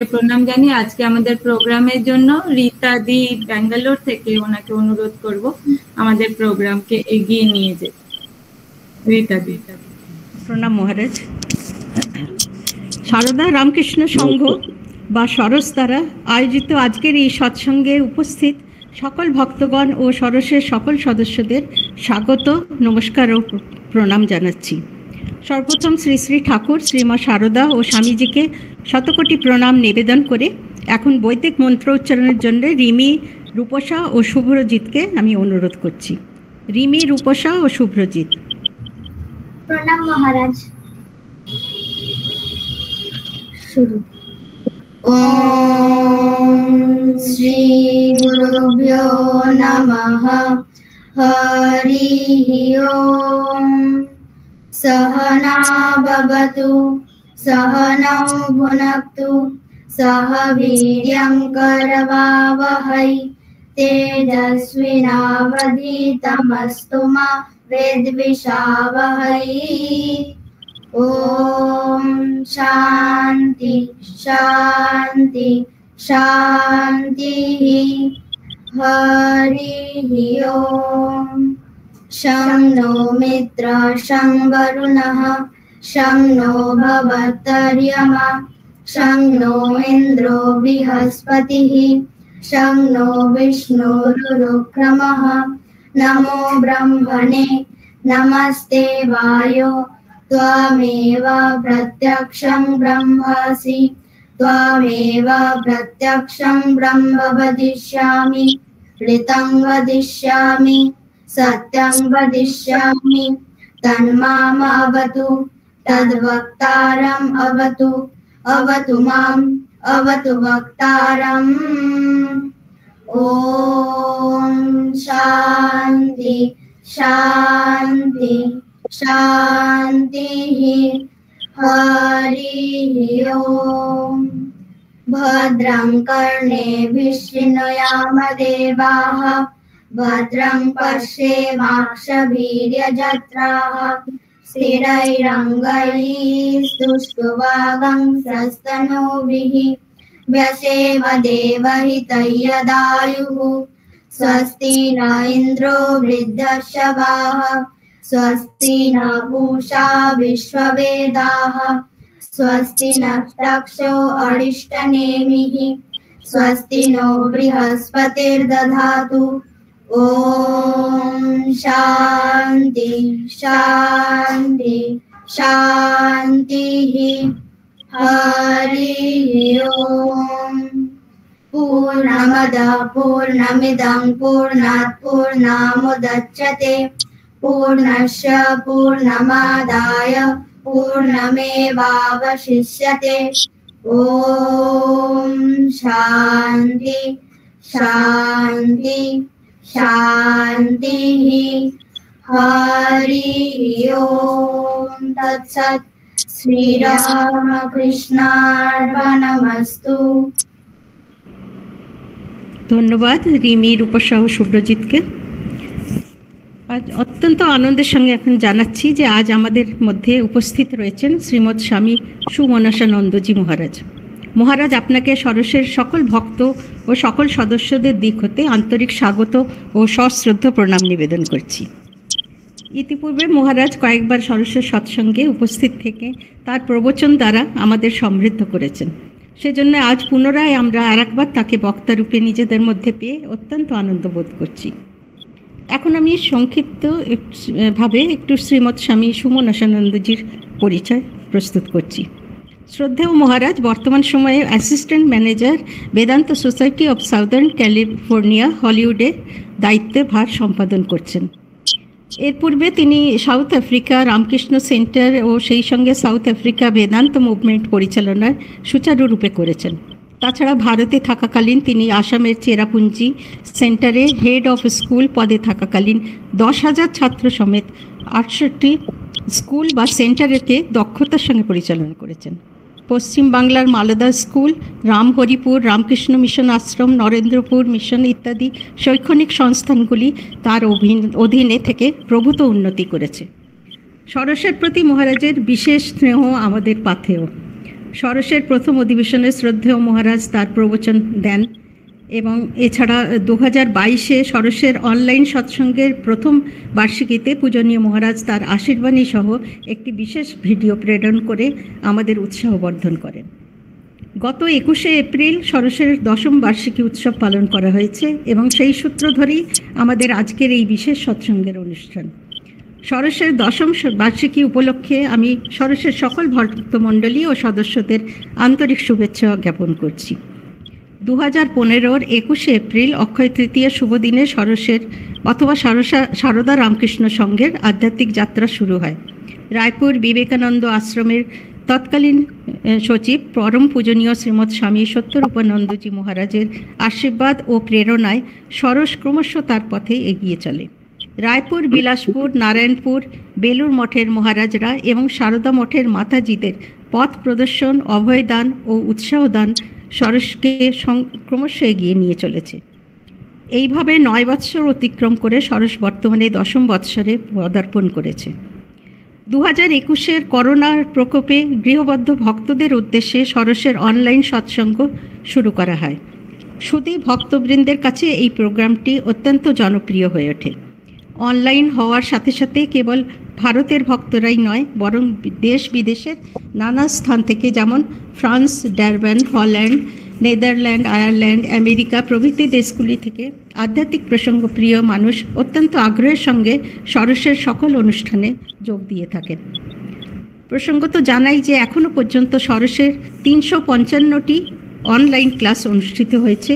প্রণাম জানিয়ে আজকে আমাদের প্রোগ্রামের জন্য রীতা দি ব্যাঙ্গালোর থেকে ওনাকে অনুরোধ করব আমাদের প্রোগ্রামকে এগিয়ে নিয়ে যেতে। রীতা দি। প্রণাম মহারাজ। সারদা রামকৃষ্ণ সংঘ বা সরস দ্বারা আয়োজিত আজকের এই সৎসঙ্গে উপস্থিত সকল ভক্তগণ ও সরসের সকল সদস্যদের স্বাগত, নমস্কার ও প্রণাম জানাচ্ছি। সর্বপ্রথম শ্রী শ্রী ঠাকুর, শ্রীমা সারদা ও স্বামীজিকে শতকোটি প্রণাম নিবেদন করে এখন বৈদিক মন্ত্র উচ্চারণের জন্য রিমি, রূপসা ও শুভ্রজিৎকে আমি অনুরোধ করছি। রিমি, রূপসা ও শুভ্রজিৎ। প্রণাম মহারাজ। শুরু। ওম শ্রী গুরুভ্যো নমঃ। হরি ওম। सहना भवतु सहनौ भुनक्तु सह वीर्यं करवावहै तेजस्विनावधीतमस्तु मा विद्विषावहै। ॐ शान्ति शान्ति शान्तिः। हरिः ओम्। शं नो मित्र शं वरुणः शं नो भवतर्यमा शं नो इन्द्रो बृहस्पतिः शं नो विष्णुरुक्रमः। नमो ब्रह्मणे नमस्ते वायो त्वमेव प्रत्यक्षं ब्रह्मासि त्वमेव प्रत्यक्षं ब्रह्म वदिष्यामि ऋतं वदिष्यामि सत्यं वदिष्यामि तन्माम् अवतु तद्वक्तारम् अवतु अवतु माम् अवतु वक्तारम्। ॐ शान्ति शान्ति शान्तिः। हरिः ओम्। भद्रं कर्णेभिः शृणुयाम देवाः भद्रं पश्येमाक्षभिर्यजत्राः स्थिरैरङ्गैस्तुष्टुवागंसस्तनूभिः व्यसेम देवहितैर्यदायुः। स्वस्ति न इन्द्रो वृद्धश्रवाः स्वस्ति न पूषा विश्ववेदाः स्वस्ति नक्षत्रो अरिष्टनेमिः स्वस्ति नो बृहस्पतिर्दधातु। ॐ शान्ति शान्ति शान्तिः। हरिः ओम्। पूर्णमदः पूर्णमिदं पूर्णात् पूर्णमुदच्यते पूर्णस्य पूर्णमादाय पूर्णमेवावशिष्यते। ॐ शान्ति शान्ति शान्तिः। हरिः ओम्। तत्सत्। श्रीरामकृष्णार्पणमस्तु। ধন্যবাদ রিমি, রূপসা ও শুভ্রজিৎকে। আজ অত্যন্ত আনন্দের সঙ্গে এখন জানাচ্ছি যে আজ আমাদের মধ্যে উপস্থিত রয়েছেন শ্রীমৎ স্বামী সুমনসানন্দজি মহারাজ। মহারাজ, আপনাকে সরসের সকল ভক্ত ও সকল সদস্যদের দিক হতে আন্তরিক স্বাগত ও সশ্রদ্ধ প্রণাম নিবেদন করছি। ইতিপূর্বে মহারাজ কয়েকবার সরসের সৎসঙ্গে উপস্থিত থেকে তার প্রবচন দ্বারা আমাদের সমৃদ্ধ করেছেন। সেজন্য আজ পুনরায় আমরা আরেকবার তাকে বক্তারূপে নিজেদের মধ্যে পেয়ে অত্যন্ত আনন্দ বোধ করছি। এখন আমি সংক্ষিপ্ত ভাবে একটু শ্রীমৎ স্বামী সুমনসানন্দজির পরিচয় প্রস্তুত করছি। শ্রদ্ধেয় মহারাজ বর্তমান সময়ে assistant manager Vedanta society of southern California হলিউডে দায়িত্বে ভার সম্পাদন করছেন। এর পূর্বে তিনি সাউথ আফ্রিকা রামকৃষ্ণ সেন্টার ও সেই সঙ্গে সাউথ আফ্রিকা বেদান্ত মুভমেন্ট পরিচালনার সুচারুরূপে করেছেন। তাছাড়া ভারতে থাকাকালীন তিনি আসামের চেরাপুঞ্জি সেন্টারে হেড অফ স্কুল পদে থাকাকালীন 10,000 ছাত্র সমেত 68টি স্কুল বা সেন্টারকে দক্ষতার সঙ্গে পরিচালনা করেছেন। পশ্চিম বাংলার মালদা স্কুল, রামহরিপুর রামকৃষ্ণ মিশন আশ্রম, নরেন্দ্রপুর মিশন ইত্যাদি শৈক্ষণিক সংস্থানগুলি তার অধীনে থেকে প্রভূত উন্নতি করেছে। সরসের প্রতি মহারাজের বিশেষ স্নেহ আমাদের পাথেয়। ষোড়শের প্রথম অধিবেশনে শ্রদ্ধেয় মহারাজ তার প্রবচন দেন এবং এছাড়া 2022-এ ষোড়শের অনলাইন সৎসঙ্গের প্রথম বার্ষিকীতে পূজনীয় মহারাজ তার আশীর্বাণী সহ একটি বিশেষ ভিডিও প্রেরণ করে আমাদের উৎসাহবর্ধন করেন। গত 21শে এপ্রিল ষোড়শের 10ম বার্ষিকী উৎসব পালন করা হয়েছে এবং সেই সূত্র ধরেই আমাদের আজকের এই বিশেষ সৎসঙ্গের অনুষ্ঠান। ষোড়শের 10ম বার্ষিকী উপলক্ষে আমি ষোড়শের সকল ভক্তমণ্ডলী ও সদস্যদের আন্তরিক শুভেচ্ছা জ্ঞাপন করছি। 2015-র 21শে এপ্রিল অক্ষয় তৃতীয়া শুভ দিনে ষোড়শের অথবা সারদা রামকৃষ্ণ সংঘের আধ্যাত্মিক যাত্রা শুরু হয়। রায়পুর বিবেকানন্দ আশ্রমের তৎকালীন সচিব পরম পূজনীয় শ্রীমৎ স্বামী সত্যরূপানন্দজি মহারাজের আশীর্বাদ ও প্রেরণায় ষোড়শ ক্রমশ তার পথে এগিয়ে চলে। রায়পুর, বিলাসপুর, নারায়ণপুর, বেলুর মঠের মহারাজরা এবং সারদা মঠের মাতাজিদের পথ প্রদর্শন, অভয়দান ও উৎসাহদান ষোড়শকে ক্রমশ এগিয়ে নিয়ে চলেছে। এইভাবে 9 বৎসর অতিক্রম করে ষোড়শ বর্তমানে 10ম বৎসরে পদার্পণ করেছে। 2021-এর করোনার প্রকোপে গৃহবদ্ধ ভক্তদের উদ্দেশ্যে ষোড়শের অনলাইন সৎসঙ্গ শুরু করা হয়। শুধু ভক্তবৃন্দের কাছে এই প্রোগ্রামটি অত্যন্ত জনপ্রিয় হয়ে ওঠে। অনলাইন হওয়ার সাথে সাথে কেবল ভারতের ভক্তরাই নয়, বরং দেশ বিদেশের নানা স্থান থেকে, যেমন France, Durban, Holland, Netherland, Ireland, America প্রভৃতি দেশগুলি থেকে আধ্যাত্মিক প্রসঙ্গপ্রিয় মানুষ অত্যন্ত আগ্রহের সঙ্গে ষোড়শের সকল অনুষ্ঠানে যোগ দিয়ে থাকেন। প্রসঙ্গত জানাই যে এখনও পর্যন্ত ষোড়শের 355টি অনলাইন ক্লাস অনুষ্ঠিত হয়েছে,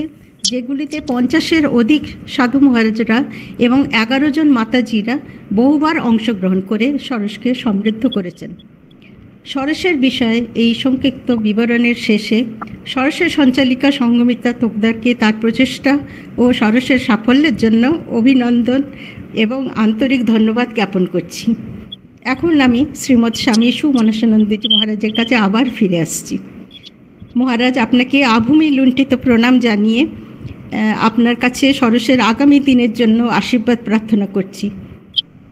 যেগুলিতে 50-এর অধিক সাধু মহারাজরা এবং 11 জন মাতাজিরা বহুবার অংশগ্রহণ করে ষোড়শকে সমৃদ্ধ করেছেন। ষোড়শের বিষয়ে এই সংক্ষিপ্ত বিবরণের শেষে ষোড়শের সঞ্চালিকা সঙ্গমিতা তোকদারকে তার প্রচেষ্টা ও ষোড়শের সাফল্যের জন্য অভিনন্দন এবং আন্তরিক ধন্যবাদ জ্ঞাপন করছি। এখন আমি শ্রীমৎ স্বামী সুমনসানন্দজি মহারাজের কাছে আবার ফিরে আসছি। মহারাজ, আপনাকে আভূমি লুণ্ঠিত প্রণাম জানিয়ে আপনার কাছে ষোড়শের আগামী দিনের জন্য আশীর্বাদ প্রার্থনা করছি।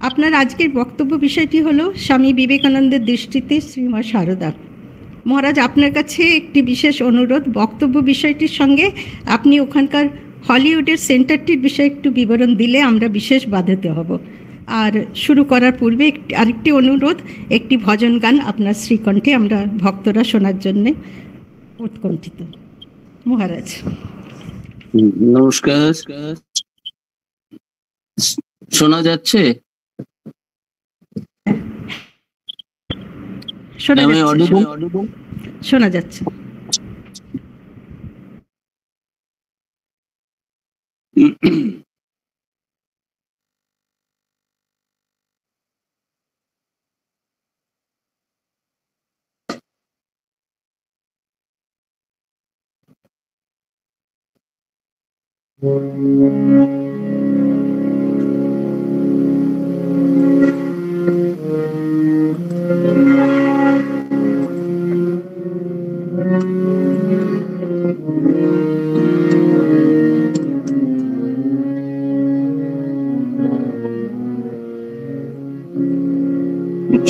আপনার আজকের বক্তব্য বিষয়টি হলো স্বামী বিবেকানন্দের দৃষ্টিতে শ্রীমা সারদা। মহারাজ, আপনার কাছে একটি বিশেষ অনুরোধ, বক্তব্য বিষয়টির সঙ্গে আপনি ওখানকার হলিউডের সেন্টারটির বিষয়ে একটু বিবরণ দিলে আমরা বিশেষ বাধিত হব। আর শুরু করার পূর্বে আরেকটি অনুরোধ, একটি ভজন গান আপনার শ্রীকণ্ঠে আমরা ভক্তরা শোনার জন্য উৎকণ্ঠিত। মহারাজ নমস্কার। শোনা যাচ্ছে? শোনা যাচ্ছে।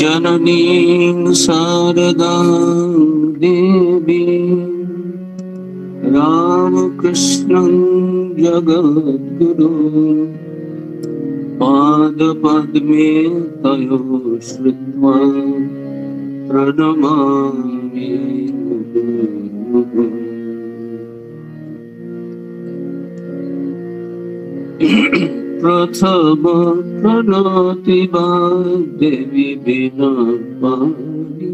जननीं शारदां देवीं रामकृष्णं जगद्गुरुं पादपद्मे तयो श्रुत्वा प्रणमामि। प्रथम प्रणति देवी बिना पानी,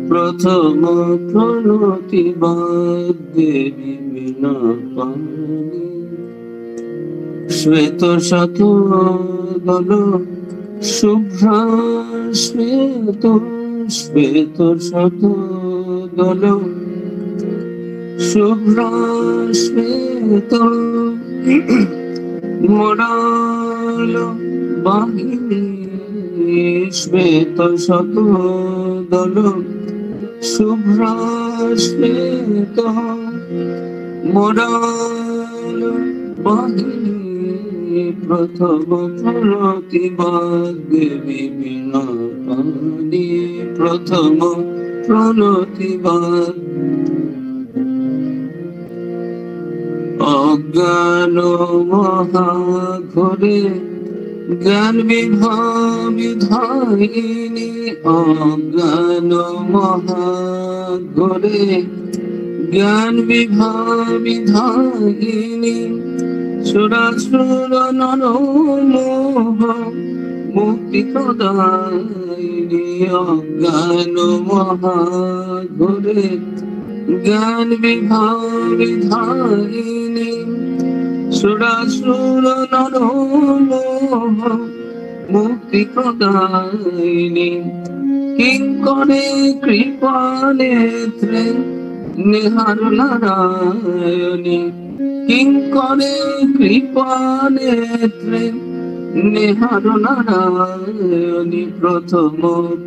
प्रथम प्रणति देवी बिना पानी। श्वेत शतदल शुभ्र श्वेत श्वेत शतदल शुभ्र श्वेत मोराल बाहिनी। श्वेत शतदल शुभ्र श्वेत मोराल बाहिनी। प्रथम प्रणति देवी बिना पानी, प्रथम প্রণতিবাদ অজ্ঞান মহাঘরে জ্ঞান বিধায়িনী অজ্ঞান মহাঘরে জ্ঞান বিধায়িনী সুরাসুর নরমোহ মুক্তি প্রদায়িনী অজ্ঞান মহাঘরে জ্ঞান বিধায়িনী সুরাসুর নরমোহ মুক্তি প্রদায়িনী কিঙ্করে কৃপা নেত্রে নিহার নারায়ণী কিঙ্করে কৃপা নেত্রে নিহার নারায়ণী প্রথম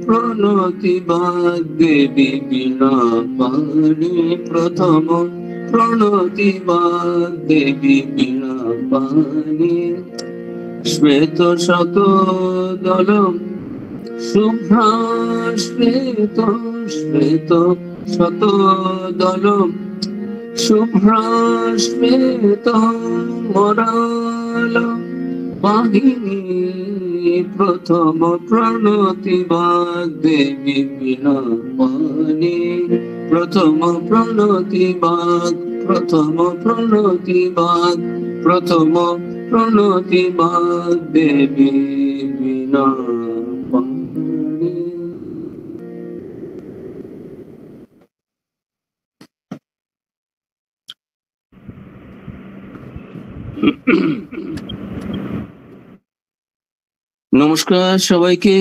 প্রণতিবাদ দেবী বীণা পাণি প্রথম প্রণতিবাদ দেবী বীণা পাণি শ্বেত শত দলম শুভ্রাশ্বেত শ্বেত শত দলম শুভ্রাশ্বেত মরাল বাহিনী প্রথম প্রণতিবাদ দেবী বীণা পাণি প্রথম প্রণতিবাদ প্রথম প্রণতিবাদ প্রথম প্রণতিবাদ দেবী বীণা পাণি। নমস্কার সবাইকে।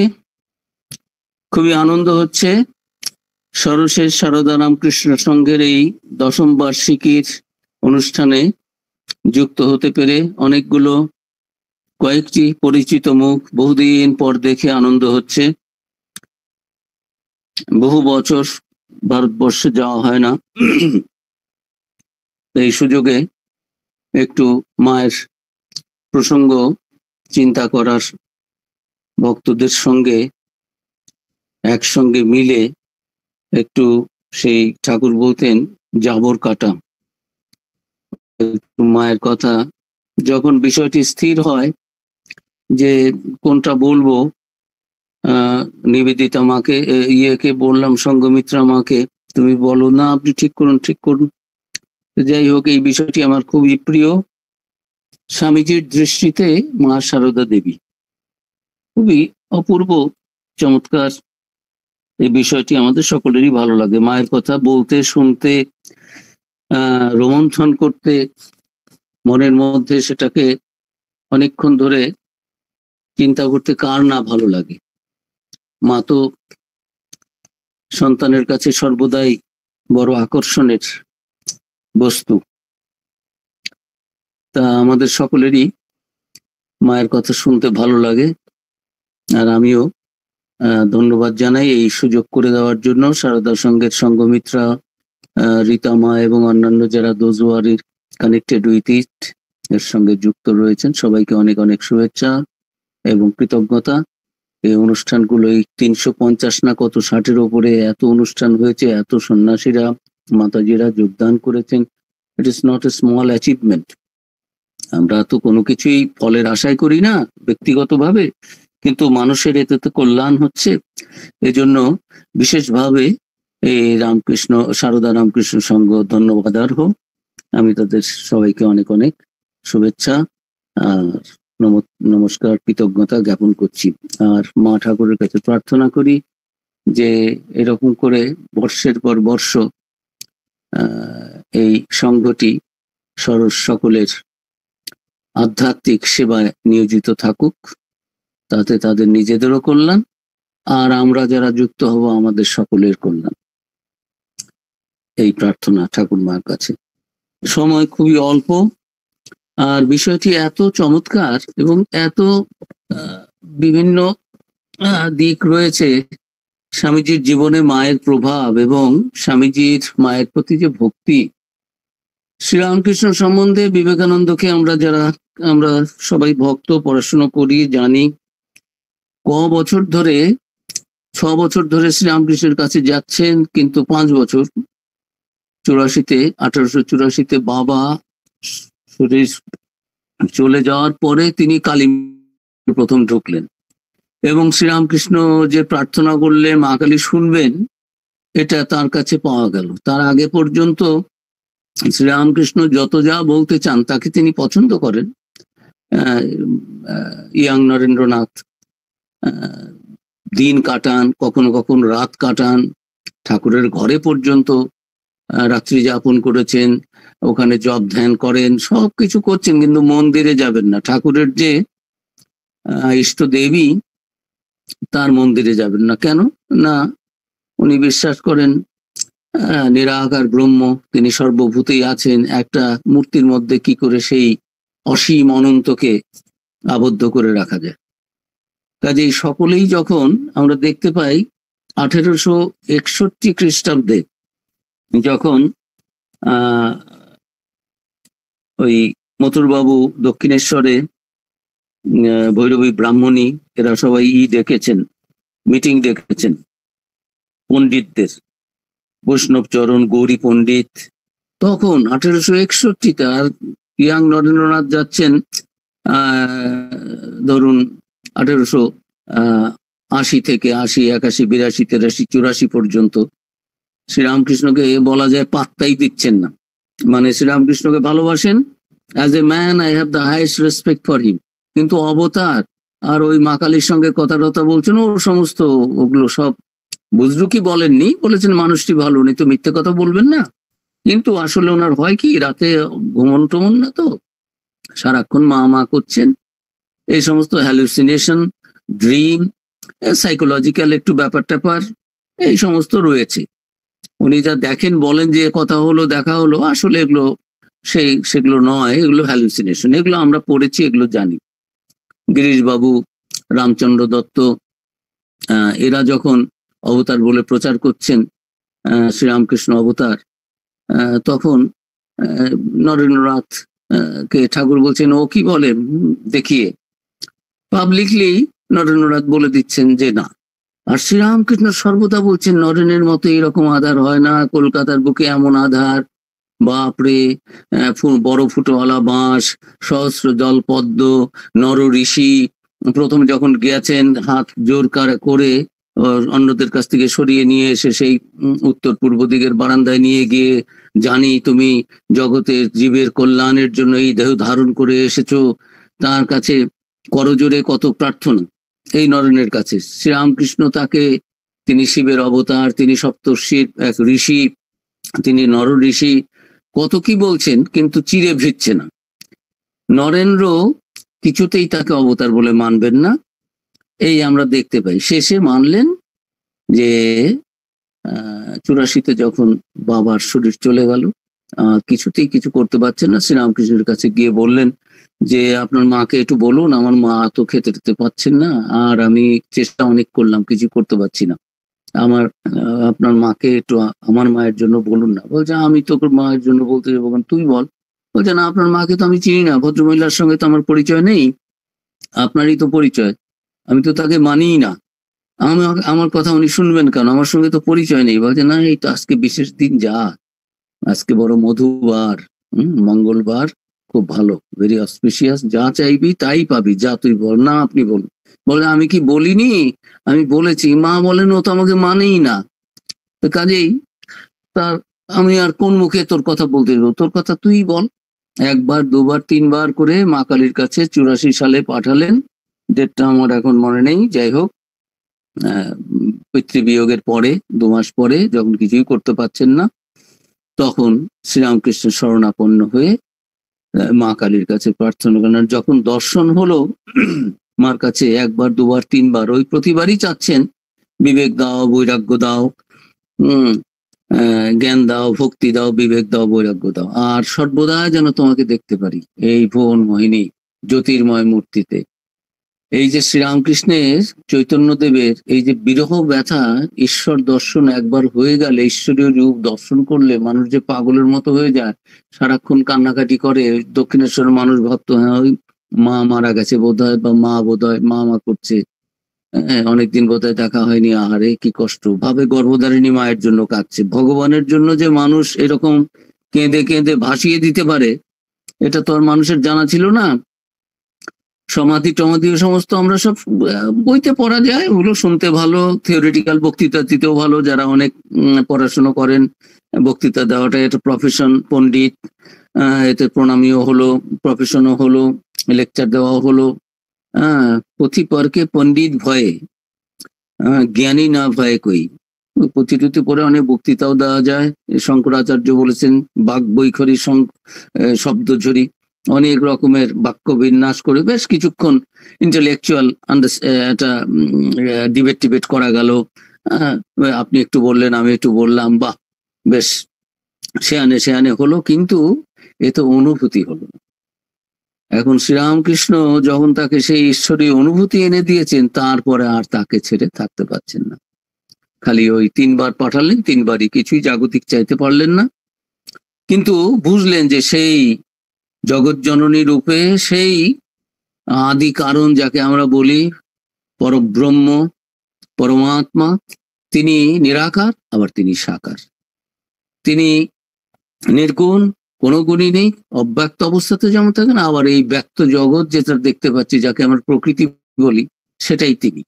খুবই আনন্দ হচ্ছে সর্বশেষ সারদা রামকৃষ্ণ সংঘের এই 10ম বার্ষিকীর অনুষ্ঠানে যুক্ত হতে পেরে অনেকগুলো কয়েকটি পরিচিত মুখ বহুদিন পর দেখে আনন্দ হচ্ছে। বহু বছর ভারতবর্ষে যাওয়া হয় না, এই সুযোগে একটু মায়ের প্রসঙ্গ চিন্তা করার, ভক্তদের সঙ্গে একসঙ্গে মিলে একটু সেই ঠাকুর বলতেন জাবর কাটা, একটু মায়ের কথা যখন বিষয়টি স্থির হয় যে কোনটা বলবো, নিবেদিতা মাকে ইয়েকে বললাম, সঙ্গমিত্রা মাকে তুমি বলো না, আপনি ঠিক করুন ঠিক করুন। যাই হোক, এই বিষয়টি আমার খুবই প্রিয়। স্বামীজির দৃষ্টিতে মা সারদা দেবী খুবই অপূর্ব, চমৎকার। এই বিষয়টি আমাদের সকলেরই ভালো লাগে, মায়ের কথা বলতে, শুনতে, রোমন্থন করতে, মনের মধ্যে সেটাকে অনেকক্ষণ ধরে চিন্তা করতে কার না ভালো লাগে। মা তো সন্তানের কাছে সর্বদাই বড় আকর্ষণের বস্তু। তা আমাদের সকলেরই মায়ের কথা শুনতে ভালো লাগে। আর আমিও ধন্যবাদ জানাই এই সুযোগ করে দেওয়ার জন্য সারদা সংঘের সঙ্গমিত্রা, রীতা মা এবং অন্যান্য যারা দোজওয়ারির কানেক্টেড উইথ ইট এর সঙ্গে যুক্ত রয়েছেন, সবাইকে অনেক অনেক শুভেচ্ছা এবং কৃতজ্ঞতা। এই অনুষ্ঠানগুলো এই 350 না কত 60-এর ওপরে এত অনুষ্ঠান হয়েছে, এত সন্ন্যাসীরা মাতাজিরা যোগদান করেছেন। It is not a small achievement. আমরা তো কোনো কিছুই ফলের আশাই করি না ব্যক্তিগতভাবে, কিন্তু মানুষের এতে তো কল্যাণ হচ্ছে। এজন্য বিশেষভাবে এই রামকৃষ্ণ সারদা রামকৃষ্ণ সংঘ ধন্যবাদার্হ। আমি তাদের সবাইকে অনেক অনেক শুভেচ্ছা আর নমস্কার, কৃতজ্ঞতা জ্ঞাপন করছি। আর মা ঠাকুরের কাছে প্রার্থনা করি যে এরকম করে বর্ষের পর বর্ষ এই সংঘটি সকলের আধ্যাত্মিক সেবায় নিয়োজিত থাকুক, তাতে তাদের নিজেদেরও কল্যাণ, আর আমরা যারা যুক্ত হব আমাদের সকলের কল্যাণ। এই প্রার্থনা ঠাকুর মার কাছে। সময় খুবই অল্প, আর বিষয়টি এত চমৎকার এবং এত বিভিন্ন দিক রয়েছে। স্বামীজির জীবনে মায়ের প্রভাব এবং স্বামীজির মায়ের প্রতি যে ভক্তি। শ্রীরামকৃষ্ণ সম্বন্ধে বিবেকানন্দকে আমরা সবাই ভক্ত, পড়াশোনা করি, জানি। বছর ধরে বছর ধরে শ্রীরামকৃষ্ণের কাছে যাচ্ছেন, কিন্তু 5 বছর 1884 বাবা শরীর চলে যাওয়ার পরে তিনি কালী প্রথম ঢুকলেন, এবং শ্রীরামকৃষ্ণ যে প্রার্থনা করলে মা কালী শুনবেন এটা তার কাছে পাওয়া গেল। তার আগে পর্যন্ত শ্রীরামকৃষ্ণ যত যা বলতে চান তাকে তিনি পছন্দ করেন। ইয়াং নরেন্দ্রনাথ দিন কাটান, কখনো কখনো রাত কাটান, ঠাকুরের ঘরে পর্যন্ত রাত্রি যাপন করেছেন, ওখানে জপ ধ্যান করেন, সবকিছু করছেন, কিন্তু মন্দিরে যাবেন না। ঠাকুরের যে ইষ্ট দেবী তার মন্দিরে যাবেন না। কেন না? উনি বিশ্বাস করেন নিরাকার ব্রহ্ম, তিনি সর্বভূতেই আছেন। একটা মূর্তির মধ্যে কি করে সেই অসীম অনন্তকে আবদ্ধ করে রাখা যায়? কাজেই সকলেই যখন আমরা দেখতে পাই 1861 খ্রিস্টাব্দে যখন ওই মথুরবাবু দক্ষিণেশ্বরে ভৈরবী ব্রাহ্মণী এরা সবাই ডেকেছেন, মিটিং ডেকেছেন পণ্ডিতদের, বৈষ্ণব চরণ, গৌরী পণ্ডিত, তখন 1861 আর ইয়াং নরেন্দ্রনাথ যাচ্ছেন ধরুন 1880 থেকে 80, 81, 82, 83, 84 পর্যন্ত শ্রীরামকৃষ্ণকে বলা যায় পাত্তাই দিচ্ছেন না। মানে শ্রীরামকৃষ্ণকে ভালোবাসেন, as a man I have the highest respect for him, কিন্তু অবতার আর ওই মা কালীর সঙ্গে কথা বলছেন, ও সমস্ত ওগুলো সব বুজরুকি বলেননি, বলেছেন মানুষটি ভালো, উনি তো মিথ্যে কথা বলবেন না। কিন্তু আসলে ওনার হয় কি, রাতে ঘুমন টমন না, তো সারাক্ষণ মা করছেন, এই সমস্ত হ্যালুসিনেশন, ড্রিম, সাইকোলজিক্যাল একটু ব্যাপার ট্যাপার এই সমস্ত রয়েছে। উনি যা দেখেন বলেন যে কথা হলো, দেখা হলো, আসলে এগুলো সেগুলো নয়, এগুলো হ্যালুসিনেশন। এগুলো আমরা পড়েছি, এগুলো জানি। গিরিশবাবু, রামচন্দ্র দত্ত এরা যখন অবতার বলে প্রচার করছেন শ্রীরামকৃষ্ণ অবতার, তখন নরেন্দ্রনাথ কে ঠাকুর বলছেন ও কি বলে দেখিয়ে, পাবলিকলি নরেন্দ্রনাথ বলে দিচ্ছেন যে না। আর শ্রীরামকৃষ্ণ সর্বদা বলছেন নরেনের মতো এরকম আধার হয় না, কলকাতার বুকে এমন আধার, বাপরে, বড় ফুটোওয়ালা বাঁশ, সহস্র জল পদ্ম, নর ঋষি। প্রথম যখন গিয়েছেন হাত জোর করে অন্যদের কাছ থেকে সরিয়ে নিয়ে এসে সেই উত্তর পূর্ব দিকের বারান্দায় নিয়ে গিয়ে, জানি তুমি জগতের জীবের কল্যাণের জন্য এই দেহ ধারণ করে এসেছো, তার কাছে করজোরে কত প্রার্থনা এই নরেনের কাছে। শ্রীরামকৃষ্ণ তাকে, তিনি শিবের অবতার, তিনি সপ্তর্ষির এক ঋষি, তিনি নর ঋষি, কত কি বলছেন, কিন্তু চিরে ভিড়ছে না। নরেন্দ্র কিছুতেই তাকে অবতার বলে মানবেন না, এই আমরা দেখতে পাই। শেষে মানলেন যে 84 যখন বাবার শরীর চলে গেল, কিছুতেই কিছু করতে পারছেন না, শ্রীরামকৃষ্ণের কাছে গিয়ে বললেন যে আপনার মাকে একটু বলুন, আমার মা তো খেতে পাচ্ছেন না, আর আমি চেষ্টা অনেক করলাম, কিছু করতে পারছি না, আপনার মাকে একটু আমার মায়ের জন্য বলুন না। বলছে আমি তোর মায়ের জন্য বলতে যাবো, তুই বল। বলছে না, আপনার মাকে তো আমি চিনি না, ভদ্রমহিলার সঙ্গে তো আমার পরিচয় নেই, আপনারই তো পরিচয়, আমি তো তাকে মানিই না, আমার কথা উনি শুনবেন কেন, আমার সঙ্গে তো পরিচয় নেই। বলছে না, এই তো আজকে বিশেষ দিন, যা, আজকে বড় মধুবার, মঙ্গলবার, খুব ভালো, ভেরি অসপিশিয়াস, যা চাইবি তাই পাবি, যা তুই বল না, আপনি বলুন। বলে আমি কি বলিনি, আমি বলেছি। মা বলেন ও তো আমাকে মানেই না, তো কাজেই তার আমি আর কোন মুখে তোর কথা বলতে দেবো, তোর কথা তুই বল। 1 বার 2 বার 3 বার করে মা কালীর কাছে 84 সালে পাঠালেন, ডেটটা আমার এখন মনে নেই, যাই হোক, পিতৃবিয়োগের পরে 2 মাস পরে, যখন কিছুই করতে পারছেন না, তখন শ্রীরামকৃষ্ণ শরণাপন্ন হয়ে মা কালীর কাছে প্রার্থনা করেন। যখন দর্শন হলো মার কাছে 1 বার 2 বার 3 বার, ওই প্রতিবারই চাচ্ছেন বিবেক দাও, বৈরাগ্য দাও, জ্ঞান দাও, ভক্তি দাও, বিবেক দাও, বৈরাগ্য দাও, আর সর্বদা যেন তোমাকে দেখতে পারি এই ভুবন মোহিনী জ্যোতির্ময় মূর্তিতে। এই যে শ্রীরামকৃষ্ণের, চৈতন্যদেবের এই যে বিরহ ব্যথা, ঈশ্বর দর্শন একবার হয়ে গেলে, ঈশ্বরীয় রূপ দর্শন করলে মানুষ যে পাগলের মতো হয়ে যায়, সারাক্ষণ কান্নাকাটি করে। দক্ষিণেশ্বরের মানুষ ভাবতো হ্যাঁ ওই মা মারা গেছে বোধ হয়, বা মা বোধ হয় মা করছে, অনেকদিন বোধহয় দেখা হয়নি, আহারে কি কষ্ট ভাবে গর্ভধারিণী মায়ের জন্য কাঁদছে। ভগবানের জন্য যে মানুষ এরকম কেঁদে কেঁদে ভাসিয়ে দিতে পারে, এটা তো আর মানুষের জানা ছিল না। সমাধি টমাধি সমস্ত আমরা সব বইতে পড়া যায়, ওগুলো শুনতে ভালো, থিওরিটিক্যাল বক্তৃতা দিতেও ভালো। যারা অনেক পড়াশোনা করেন, বক্তৃতা দেওয়াটা এটা প্রফেশন, পণ্ডিত, এতে প্রণামীও হলো, প্রফেশনও হলো, লেকচার দেওয়াও হলো। পথি পরকে পণ্ডিত ভয়ে, জ্ঞানী না ভয়ে কই। পুঁথি পড়ে অনেক বক্তৃতাও দেওয়া যায়। শঙ্করাচার্য বলেছেন বাক বৈখরি শব্দঝরি, অনেক রকমের বাক্য বিন্যাস করে বেশ কিছুক্ষণ ইন্টেলেকচুয়াল একটা ডিবেট টিবেট করা গেল। আপনি একটু বললেন, আমি একটু বললাম, বাহ বেশ শেয়ানে শেয়ানে হলো, কিন্তু এ তো অনুভূতি হলো। এখন শ্রীরামকৃষ্ণ যখন তাকে সেই ঈশ্বরীয় অনুভূতি এনে দিয়েছেন, তারপরে আর তাকে ছেড়ে থাকতে পারছেন না। খালি ওই 3 বার পাঠালেন, 3 বারই কিছুই জাগতিক চাইতে পারলেন না, কিন্তু বুঝলেন যে সেই জগৎ জননী রূপে সেই আদি কারণ যাকে আমরা বলি পরব্রহ্ম, পরমাত্মা, তিনি নিরাকার, আবার তিনি সাকার। তিনি নির্গুণ, কোনো গুণই নেই, অব্যক্ত অবস্থাতে যেমন থাকেন, আবার এই ব্যক্ত জগৎ যেটা দেখতে পাচ্ছি, যাকে আমরা প্রকৃতি বলি, সেটাই তিনি।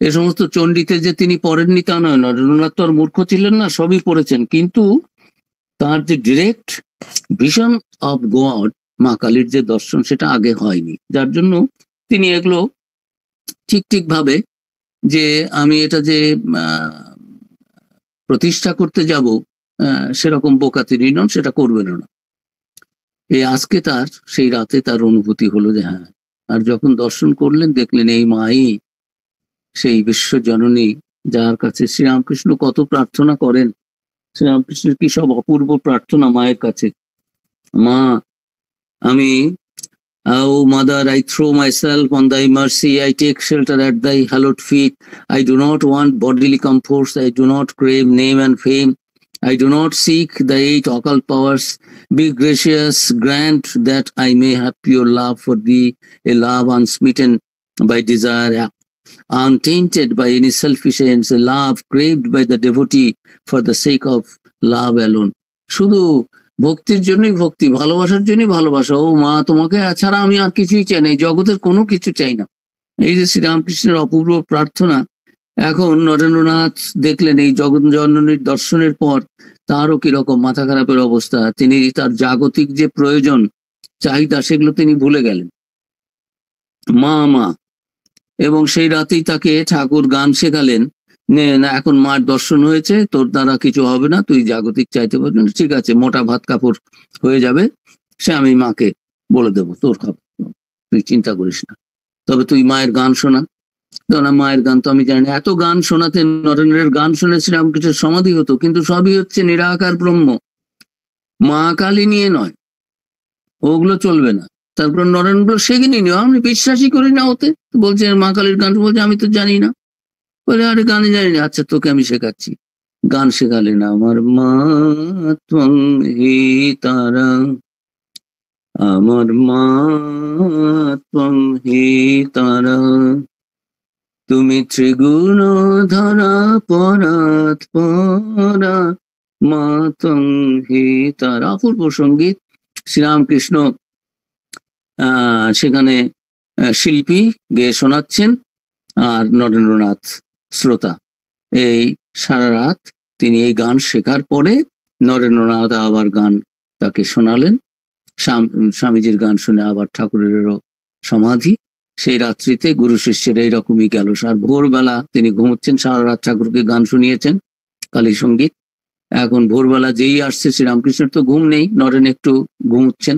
এই সমস্ত চণ্ডীতে যে তিনি পড়েননি তা নয়, নরেন্দ্রনাথ তো আর মূর্খ ছিলেন না, সবই পড়েছেন, কিন্তু তার যে ডিরেক্ট ভিশন অফ গড, মা কালীর যে দর্শন, সেটা আগে হয়নি। যার জন্য তিনি এগুলো ঠিক ভাবে যে আমি এটা যে প্রতিষ্ঠা করতে যাব, সেরকম বোকা তিনি নন, সেটা করবেন না। এই আজকে তার সেই রাতে তার অনুভূতি হলো যে হ্যাঁ, আর যখন দর্শন করলেন দেখলেন এই মাই সেই বিশ্ব জননী, যার কাছে শ্রীরামকৃষ্ণ কত প্রার্থনা করেন। শ্রীরামকৃষ্ণের কি সব অপূর্ব প্রার্থনা মায়ের কাছে। মা, আমি Oh, Mother, I throw myself on thy mercy. I take shelter at thy hallowed feet. I do not want bodily comforts. I do not crave name and fame. I do not seek the 8 occult powers. Be gracious, grant that I may have pure love for thee, a love unsmitten by desire, untainted by any selfish ends, a love craved by the devotee for the sake of love alone. শুধু ভক্তির জন্যই ভক্তি, ভালোবাসার জন্যই ভালোবাসা। ও মা, তোমাকে ছাড়া আমি আর কিছুই চাই না, জগতের কোনো কিছু চাই না। এই যে শ্রীরামকৃষ্ণের অপূর্ব প্রার্থনা। এখন নরেন্দ্রনাথ দেখলেন এই জগৎ জননীর দর্শনের পর তারও কিরকম মাথা খারাপের অবস্থা। তিনি তার জাগতিক যে প্রয়োজন, চাহিদা, সেগুলো তিনি ভুলে গেলেন। মা মা, এবং সেই রাতেই তাকে ঠাকুর গান শেখালেন। না, এখন মার দর্শন হয়েছে, তোর দ্বারা কিছু হবে না, তুই জাগতিক চাইতে পারবি না, ঠিক আছে, মোটা ভাত কাপড় হয়ে যাবে, সে আমি মাকে বলে দেবো, তোর খাবার, তুই চিন্তা করিস না, তবে তুই মায়ের গান শোনা। না, মায়ের গান তো আমি জানি না। এত গান শোনাতে, নরেন্দ্রের গান শুনে শ্রীরামকৃষ্ণের সমাধি হতো, কিন্তু সবই হচ্ছে নিরাকার ব্রহ্ম, মা কালী নিয়ে নয়, ওগুলো চলবে না। তারপর নরেন্দ্র শেখেনি, আমি বিশ্বাসই করি না ওতে, বলছে মা কালীর গান, বলছে আমি তো জানি না। বলে আরে গান জানি না, আচ্ছা তোকে আমি শেখাচ্ছি। গান শেখালেন। আমার মা ত্বং হি তারা, আমার মা ত্বং হি তারা, তুমি ত্রিগুণ ধরা পরাৎ পরা, মা ত্বং হি তারা। অপূর্ব সঙ্গীত। শ্রীরামকৃষ্ণ সেখানে শিল্পী গেয়ে শোনাচ্ছেন, আর নরেন্দ্রনাথ শ্রোতা। এই সারা রাত তিনি এই গান শেখার পরে নরেন্দ্রনাথ আবার গান তাকে শোনালেন। স্বামীজির গান শুনে আবার ঠাকুরেরও সমাধি। সেই রাত্রিতে গুরু শিষ্যের এইরকমই গেল। আর ভোরবেলা তিনি ঘুমোচ্ছেন, সারা রাত ঠাকুরকে গান শুনিয়েছেন কালী সঙ্গীত। এখন ভোরবেলা যেই আসছে, শ্রীরামকৃষ্ণের তো ঘুম নেই, নরেন একটু ঘুমোচ্ছেন।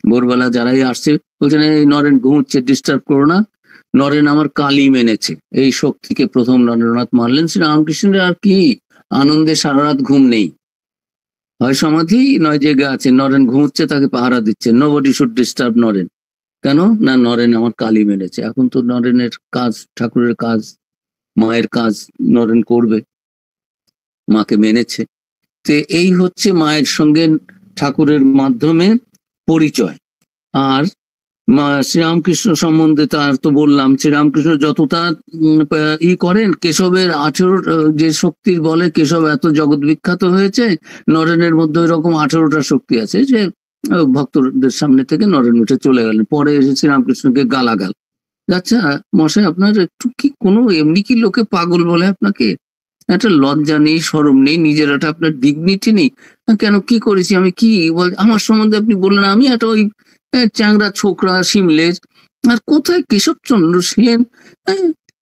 ভোরবেলা যারাই আসছে বলছেন, এই নরেন ঘুমোচ্ছে, ডিস্টার্ব করো না, নরেন আমার কালী মেনেছে। এই শক্তিকে প্রথম নরেন্দ্রনাথ মানলেন। শ্রীরামকৃষ্ণের আর কি আনন্দে সারা রাত ঘুম নেই, হয় সমাধি নয় জেগে আছে, নরেন ঘুমোচ্ছে, তাকে পাহারা দিচ্ছে। Nobody should disturb Naren. কেন না, নরেন আমার কালী মেনেছে। এখন তো নরেনের কাজ, ঠাকুরের কাজ, মায়ের কাজ নরেন করবে, মাকে মেনেছে। তো এই হচ্ছে মায়ের সঙ্গে ঠাকুরের মাধ্যমে পরিচয়। আর শ্রীরামকৃষ্ণ সম্বন্ধে তার তো বললাম, শ্রীরামকৃষ্ণ যতটা করেন, কেশবের 18 যে শক্তির বলে কেশব এত জগৎ বিখ্যাত হয়েছে, নরেনের মধ্যে এরকম 18টা শক্তি আছে যে ভক্তদের সামনে থেকে নরেন উঠে চলে গেলেন, পরে এসে শ্রীরামকৃষ্ণকে গালাগাল। আচ্ছা মশাই, আপনার একটু কি কোনো এমনি কি লোকে পাগল বলে আপনাকে? একটা লজ্জা নেই, শরম নেই, নিজের একটা আপনার ডিগনিটি নেই? কেন, কি করেছি আমি? কি আমার সম্বন্ধে আপনি বললেন আমি একটা ওই চ্যাংড়া ছোকরা শিমলেজ, আর কোথায় কেশবচন্দ্র সেন?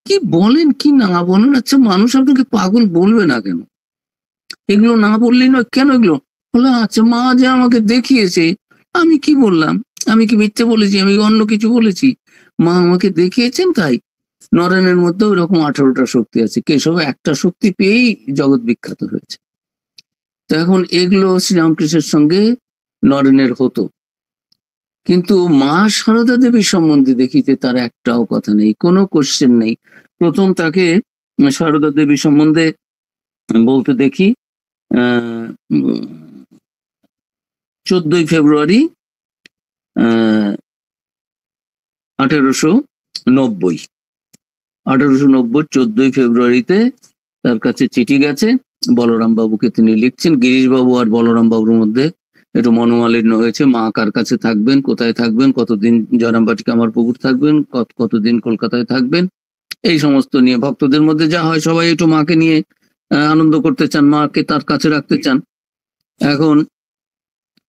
কি বলেন কি না বলেন? আচ্ছা মানুষ আপনাকে পাগল বলবে না কেন? এগুলো না বললেই নয়, কেন এগুলো বলে? আচ্ছা মা যে আমাকে দেখিয়েছে, আমি কি বললাম? আমি কি মিথ্যে বলেছি? আমি অন্য কিছু বলেছি? মা আমাকে দেখিয়েছেন, তাই নরেনের মধ্যে ওইরকম 18টা শক্তি আছে, কেশব একটা শক্তি পেয়েই জগৎ বিখ্যাত হয়েছে। তো এখন এগুলো শ্রীরামকৃষ্ণের সঙ্গে নরেনের হতো, কিন্তু মা সারদা দেবীর সম্বন্ধে দেখিতে তার একটাও কথা নেই, কোনো কোশ্চেন নেই। প্রথম তাকে সারদা দেবী সম্বন্ধে বলতে দেখি 14ই ফেব্রুয়ারি 1890 14ই ফেব্রুয়ারিতে তার কাছে চিঠি গেছে, বলরাম বাবুকে তিনি লিখছেন। গিরিশ বাবু আর বলরাম বাবুর মধ্যে একটু মনোমালিন্য হয়েছে, মা কার কাছে থাকবেন, কোথায় থাকবেন, কতদিন জয়রামবাটি কামারপুকুর থাকবেন, কতদিন কলকাতায় থাকবেন, এই সমস্ত নিয়ে ভক্তদের মধ্যে যা হয়, সবাই একটু মাকে নিয়ে আনন্দ করতে চান, মাকে তার কাছে রাখতে চান। এখন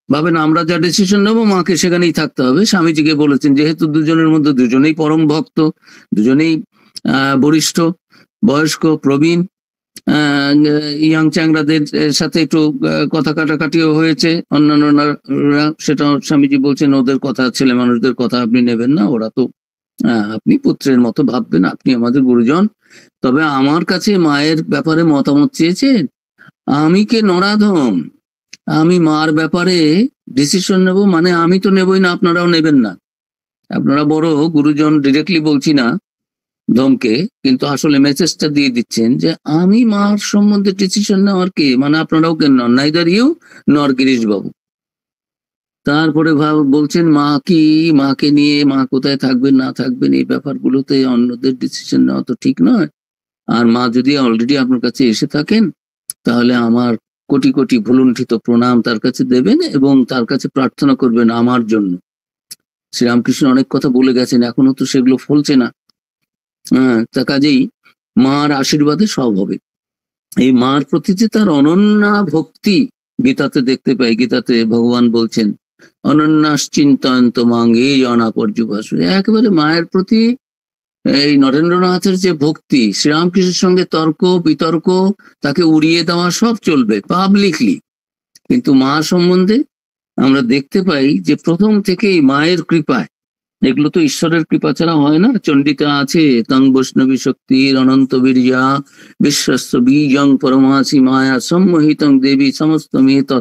ভাবেন আমরা যা ডিসিশন নেবো মাকে সেখানেই থাকতে হবে। স্বামীজিকে বলেছেন, যেহেতু দুজনের মধ্যে দুজনেই পরম ভক্ত, দুজনেই বরিষ্ঠ, বয়স্ক, প্রবীণ, ইয়াং চ্যাংরাদের সাথে একটু কথা কাটাকাটিও হয়েছে অন্যান্যরা, সেটা স্বামীজি বলছেন ওদের কথা, ছেলে মানুষদের কথা আপনি নেবেন না, ওরা তো আপনি পুত্রের মতো ভাববেন, আপনি আমাদের গুরুজন। তবে আমার কাছে মায়ের ব্যাপারে মতামত চেয়েছেন, আমি কে নরাধম, আমি মার ব্যাপারে ডিসিশন নেব, মানে আমি তো নেবই না, আপনারাও নেবেন না। আপনারা বড় গুরুজন, ডিরেক্টলি বলছি না ধমকে, কিন্তু আসলে মেসেজটা দিয়ে দিচ্ছেন যে আমি মার সম্বন্ধে ডিসিশন নেওয়ার কে, মানে আপনারাও কেন নন, নাইদার ইউ নর গিরিশ বাবু। তারপরে বলছেন মাকে নিয়ে, মা কোথায় থাকবেন না থাকবেন এই ব্যাপারগুলোতে অন্যদের ডিসিশন নেওয়া তো ঠিক নয়। আর মা যদি অলরেডি আপনার কাছে এসে থাকেন, তাহলে আমার কোটি কোটি ভুলুণ্ঠিত প্রণাম তার কাছে দেবেন এবং তার কাছে প্রার্থনা করবেন আমার জন্য। শ্রীরামকৃষ্ণ অনেক কথা বলে গেছেন, এখনো তো সেগুলো ফলছে না। তা কাজেই মার আশীর্বাদে সব হবে। এই মার প্রতি যে তার অনন্যা ভক্তি গীতাতে দেখতে পাই। গীতাতে ভগবান বলছেন অনন্যাশ্চিন্তয়ন্ত মাঙ্গে জনা পর্যুবাস, একেবারে মায়ের প্রতি এই নরেন্দ্রনাথের যে ভক্তি, শ্রীরামকৃষ্ণের সঙ্গে তর্ক বিতর্ক, তাকে উড়িয়ে দেওয়া সব চলবে পাবলিকলি, কিন্তু মা সম্বন্ধে আমরা দেখতে পাই যে প্রথম থেকেই মায়ের কৃপায়, এগুলো তো ঈশ্বরের কৃপা ছাড়া হয় না। চণ্ডিতা আছে, তং বৈষ্ণবী শক্তির অনন্ত বীর্যা বিশ্বস্ত বীজং পরমাসি মায়া সম্মোহিতং দেবী সমস্ত মেত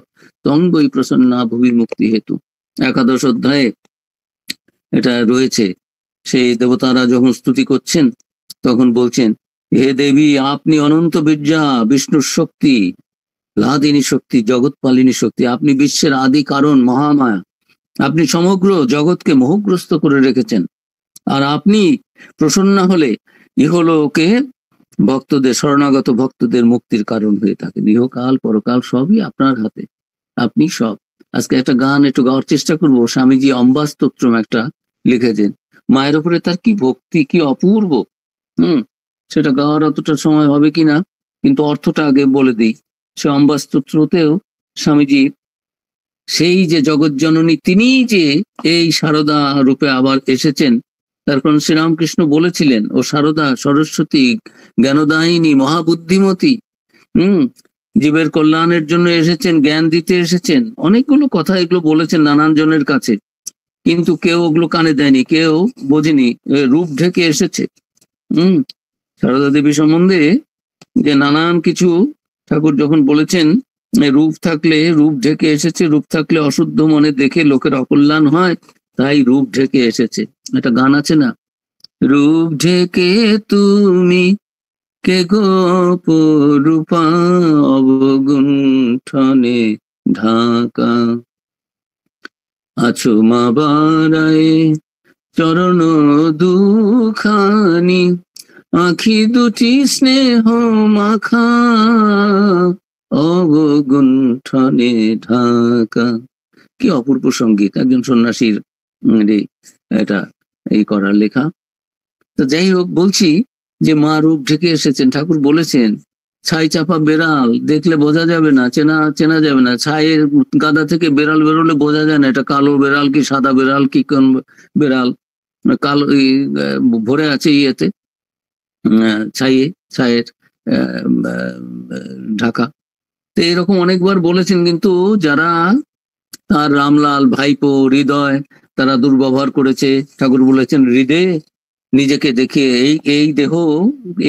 তং বৈ প্রসন্না ভুবি মুক্তি হেতু, 11 অধ্যায়ে এটা রয়েছে। সেই দেবতারা যখন স্তুতি করছেন তখন বলছেন, হে দেবী আপনি অনন্ত বীর্যা, বিষ্ণুর শক্তি, লাদিনী শক্তি, জগৎপালিনী শক্তি, আপনি বিশ্বের আদি কারণ, মহামায়া, আপনি সমগ্র জগৎকে মোহগ্রস্ত করে রেখেছেন। আর আপনি প্রসন্ন হলে ইহলোকে ভক্তদের, শরণাগত ভক্তদের মুক্তির কারণ হয়ে থাকেন। ইহকাল পরকাল সবই আপনার হাতে, আপনি সব। আজকে একটা গান একটু গাওয়ার চেষ্টা করবো। স্বামীজি অম্বা স্তোত্রম একটা লিখেছেন, মায়ের উপরে তার কি ভক্তি, কি অপূর্ব। সেটা গাওয়ার অতটা সময় হবে কিনা, কিন্তু অর্থটা আগে বলে দিই। সে অম্বা স্তোত্রতেও স্বামীজি সেই যে জগৎ জননী, তিনি যে এই শারদা রূপে আবার এসেছেন, তার কারণ শ্রীরামকৃষ্ণ বলেছিলেন, ও শারদা সরস্বতী জ্ঞানদায়িনী মহাবুদ্ধিমতী, জীবের কল্যাণের জন্য এসেছেন, জ্ঞান দিতে এসেছেন, অনেকগুলো কথা এগুলো বলেছেন নানান জনের কাছে, কিন্তু কেউ ওগুলো কানে দেয়নি, কেউ বোঝেনি, রূপ ঢেকে এসেছে। শারদা দেবী সম্বন্ধে যে নানান কিছু ঠাকুর যখন বলেছেন, রূপ থাকলে, রূপ ঢেকে এসেছে, রূপ থাকলে অশুদ্ধ মনে দেখে লোকের অকল্যাণ হয়, তাই রূপ ঢেকে এসেছে। একটা গান আছে না, রূপ ঢেকে তুমি কে গোপরূপা অবগুণ্ঠনে ঢাকা, আছো মা বারায়ে চরণ দুখানি, আঁখি দুটি স্নেহ মাখা, অবগুণ্ঠনে ঢাকা। কি অপূর্ব সঙ্গীত, একজন সন্ন্যাসীর এটা এই করার লেখা। তো যাই হোক, বলছি যে মা রূপ ঢেকে এসেছেন। ঠাকুর বলেছেন ছাই চাপা বেড়াল দেখলে বোঝা যাবে না, চেনা যাবে না। ছাইয়ের গাদা থেকে বেড়াল বেরোলে বোঝা যায় না এটা কালো বেড়াল কি সাদা বেড়াল কি কোন বেড়াল। কালো ভরে আছে ইয়েতে, ছাইয়ের ঢাকা। তো এরকম অনেকবার বলেছেন, কিন্তু যারা তার রামলাল, ভাইপো, হৃদয়, তারা দুর্ব্যবহার করেছে। ঠাকুর বলেছেন হৃদয়ে নিজেকে দেখে এই দেহ,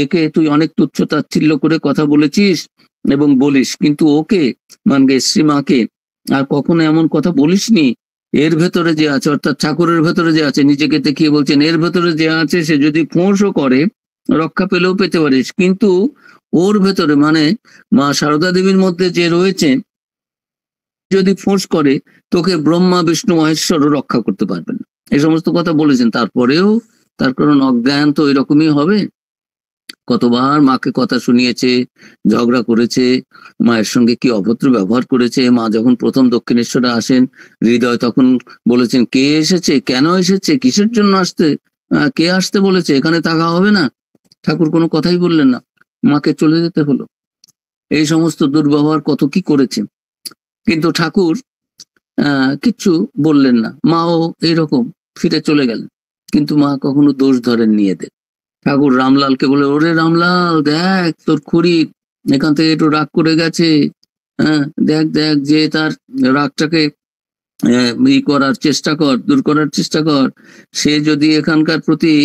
একে তুই অনেক তুচ্ছ তাচ্ছিল্য করে কথা বলেছিস এবং বলিস, কিন্তু ওকে মানে শ্রীমাকে আর কখনো এমন কথা বলিসনি। এর ভেতরে যে আছে, অর্থাৎ ঠাকুরের ভেতরে যে আছে, নিজেকে দেখিয়ে বলছেন এর ভেতরে যে আছে সে যদি ফোঁসও করে রক্ষা পেলেও পেতে পারিস, কিন্তু ওর ভেতরে মানে মা সারদা দেবীর মধ্যে যে রয়েছে যদি ফোঁস করে তোকে ব্রহ্মা বিষ্ণু মহেশ্বরও রক্ষা করতে পারবেন না। এই সমস্ত কথা বলেছেন। তারপরেও তার কারণ অজ্ঞান তো এরকমই হবে। কতবার মাকে কথা শুনিয়েছে, ঝগড়া করেছে, মায়ের সঙ্গে কি অভদ্র ব্যবহার করেছে। মা যখন প্রথম দক্ষিণেশ্বরে আসেন, হৃদয় তখন বলেছেন কে এসেছে, কেন এসেছে, কিসের জন্য আসতে, কে আসতে বলেছে, এখানে থাকা হবে না। ঠাকুর কোনো কথাই বললেন না, মাকে চলে যেতে হলো। এই সমস্ত দুর্ব্যবহার কত কি করেছে, কিন্তু ঠাকুর কিচ্ছু বললেন না। মাও এইরকম ফিরে চলে গেলেন, কিন্তু মা কখনো দোষ ধরেন নিয়ে দেন। ঠাকুর রামলালকে বলে, ওরে রামলাল দেখ তোর খুড়ি এখান থেকে একটু রাগ করে গেছে, দেখ দেখ যে তার রাগটাকে করার চেষ্টা কর, দূর করার চেষ্টা কর। সে যদি এখানকার প্রতি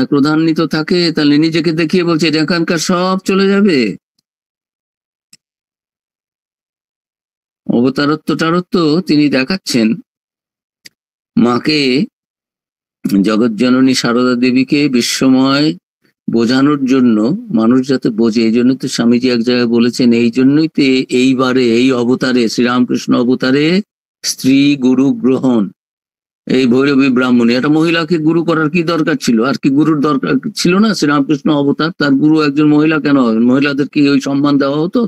ক্রোধান্বিত থাকে তাহলে নিজেকে দেখিয়ে বলছে এখানকার সব চলে যাবে। অবতারত্ব তিনি দেখাচ্ছেন। মাকে, জগৎজননী সারদা দেবীকে বিশ্বময় বোঝানোর জন্য, মানুষ যাতে বোঝে, এই জন্য তো স্বামীজি এক জায়গায় বলেছেন, এই জন্যই তো এইবারে এই অবতারে, শ্রীরামকৃষ্ণ অবতারে স্ত্রী গুরু গ্রহণ। এই ভৈরবী ব্রাহ্মণী, একটা মহিলাকে গুরু করার কি দরকার ছিল? আর কি গুরুর দরকার ছিল না? শ্রীরামকৃষ্ণ অবতার, তার গুরু একজন মহিলা কেন হবেন? মহিলাদের কি ওই সম্মান দেওয়া হতো?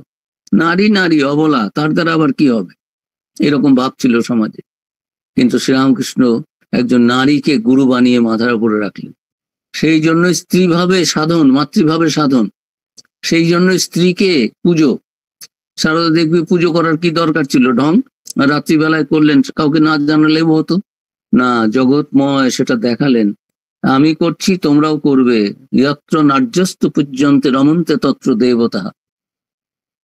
নারী অবলা, তার দ্বারা আবার কি হবে, এরকম ভাব ছিল সমাজে। কিন্তু শ্রীরামকৃষ্ণ একজন নারীকে গুরু বানিয়ে মাথার উপরে রাখলেন। সেই জন্য স্ত্রীভাবে সাধন, মাতৃভাবে সাধন, সেই জন্য স্ত্রীকে পুজো। সারদা দেবী পুজো করার কি দরকার ছিল? ঢং রাত্রিবেলায় করলেন, কাউকে না জানালেও হতো না, জগৎময় সেটা দেখালেন, আমি করছি তোমরাও করবে। যত্র নার্যস্ত পূজ্যন্তে রমন্তে তত্র দেবতা।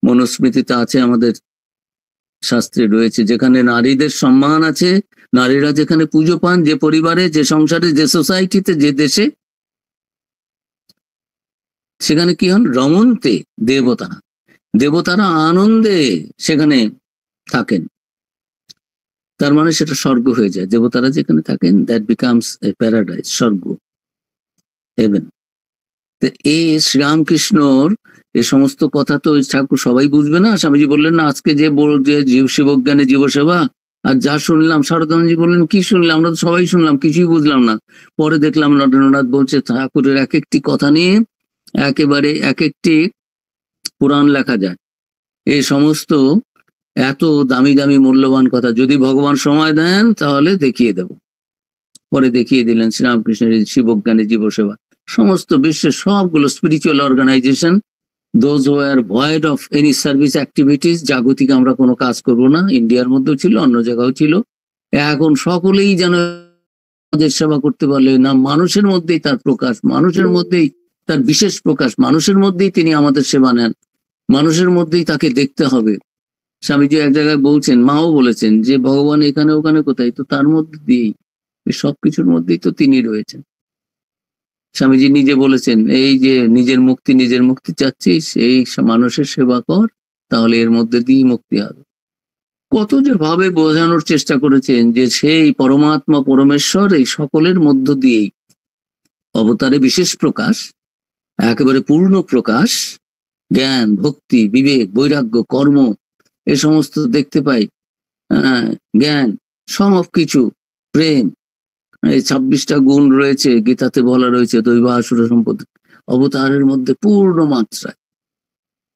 মনুস্মৃতিতে আছে, আমাদের শাস্ত্রে রয়েছে, যেখানে নারীদের সম্মান আছে, নারীরা যেখানে পুজো পান, যে পরিবারে, যে সংসারে, যে সোসাইটিতে, যে দেশে, সেখানে কি হন? রমন্তে দেবতা, দেবতারা আনন্দে সেখানে থাকেন। তার মানে সেটা স্বর্গ হয়ে যায়। দেবতারা যেখানে থাকেন, দ্যাট বিকামস এ প্যারাডাইস, স্বর্গ, হেভেন। এই শ্রীরামকৃষ্ণর এ সমস্ত কথা তো ঠাকুর সবাই বুঝবে না। স্বামীজি বললেন না, আজকে যে শিবজ্ঞানে জীবসেবা, আর যা শুনলাম, সারদানন্দজি বললেন কি শুনলাম, আমরা তো সবাই শুনলাম, কিছুই বুঝলাম না। পরে দেখলাম নরেন্দ্রনাথ বলছে ঠাকুরের এক একটি কথা নিয়ে একেবারে এক একটি পুরাণ লেখা যায়। এই সমস্ত এত দামি দামি মূল্যবান কথা যদি ভগবান সময় দেন তাহলে দেখিয়ে দেব। পরে দেখিয়ে দিলেন শ্রীরামকৃষ্ণের শিবজ্ঞানে জীবসেবা। সমস্ত বিশ্বের সবগুলো spiritual organisation, those who are void of any service activities, জাগতিক আমরা কোনো কাজ করব না, ইন্ডিয়ার মধ্যেও ছিল, অন্য জায়গাও ছিল, এখন সকলেই যেন আমাদের সেবা করতে পারলে না, মানুষের মধ্যেই তার প্রকাশ, মানুষের মধ্যেই তার বিশেষ প্রকাশ, মানুষের মধ্যেই তিনি আমাদের সেবা নেন, মানুষের মধ্যেই তাকে দেখতে হবে। স্বামীজি এক জায়গায় বলছেন, মাও বলেছেন যে ভগবান এখানে ওখানে কোথায়, তো তার মধ্যে দিয়েই, সবকিছুর মধ্যেই তো তিনি রয়েছেন। স্বামীজি নিজে বলেছেন, এই যে নিজের মুক্তি চাচ্ছিস, এই মানুষের সেবা কর, তাহলে এর মধ্যে দিয়েই মুক্তি হবে। কত যে ভাবে বোঝানোর চেষ্টা করেছেন যে সেই পরমাত্মা পরমেশ্বর এই সকলের মধ্য দিয়েই অবতারে বিশেষ প্রকাশ, একেবারে পূর্ণ প্রকাশ, জ্ঞান, ভক্তি, বিবেক, বৈরাগ্য, কর্ম, এ সমস্ত দেখতে পাই, জ্ঞান, সব কিছু, প্রেম, এই 26টা গুণ রয়েছে, গীতাতে বলা রয়েছে দৈবাসুর সম্পদ অবতারের মধ্যে পূর্ণ মাত্রায়।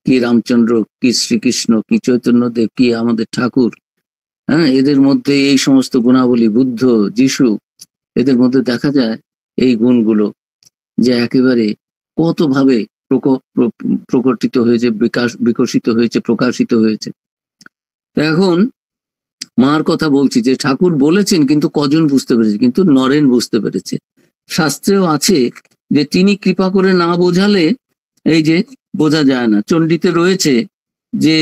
কি রামচন্দ্র, কি শ্রীকৃষ্ণ, কি চৈতন্যদেব, কি আমাদের ঠাকুর, হ্যাঁ, এদের মধ্যে এই সমস্ত গুণাবলী, বুদ্ধ, যিশু, এদের মধ্যে দেখা যায় এই গুণগুলো যে একেবারে কত ভাবে প্রকটিত হয়েছে, বিকশিত হয়েছে, প্রকাশিত হয়েছে। এখন মার কথা বলছি যে ঠাকুর বলেছেন, কিন্তু কজন বুঝতে পেরেছে? কিন্তু নরেন বুঝতে পেরেছে। শাস্ত্রেও আছে যে তিনি কৃপা করে না বোঝালে এই যে বোঝা যায় না। চণ্ডীতে রয়েছে যে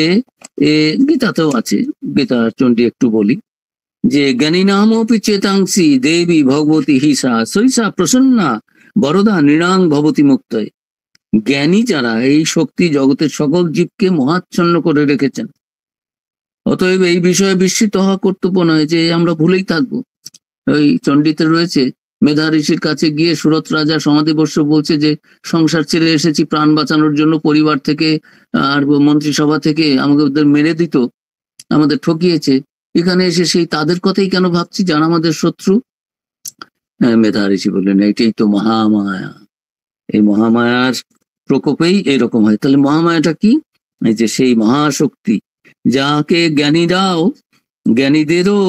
গীতাতেও আছে, গীতা চণ্ডী একটু বলি যে জ্ঞানী নামপি চেতাংসি দেবী ভগবতী হিসা সৈসা প্রসন্না বরদা নৃণাং ভবতী মুক্তয়। জ্ঞানী যারা, এই শক্তি জগতের সকল জীবকে মহাচ্ছন্ন করে রেখেছেন। অতএব এই বিষয়ে বিস্মিত হওয়া কর্তব্য নয় যে আমরা ভুলেই থাকবো। ওই চণ্ডীতে রয়েছে মেধা ঋষির কাছে গিয়ে সুরত রাজা সমাধিবর্ষ বলছে যে সংসার ছেড়ে এসেছি প্রাণ বাঁচানোর জন্য, পরিবার থেকে আর মন্ত্রিসভা থেকে আমাকে ওদের মেরে দিত, আমাদের ঠকিয়েছে, এখানে এসে সেই তাদের কথাই কেন ভাবছি যারা আমাদের শত্রু? মেধা ঋষি বললেন এটাই তো মহামায়া, এই মহামায়ার প্রকোপেই এরকম হয়। তাহলে মহামায়াটা কি? এই যে সেই মহাশক্তি যাকে জ্ঞানীরাও, জ্ঞানীদেরও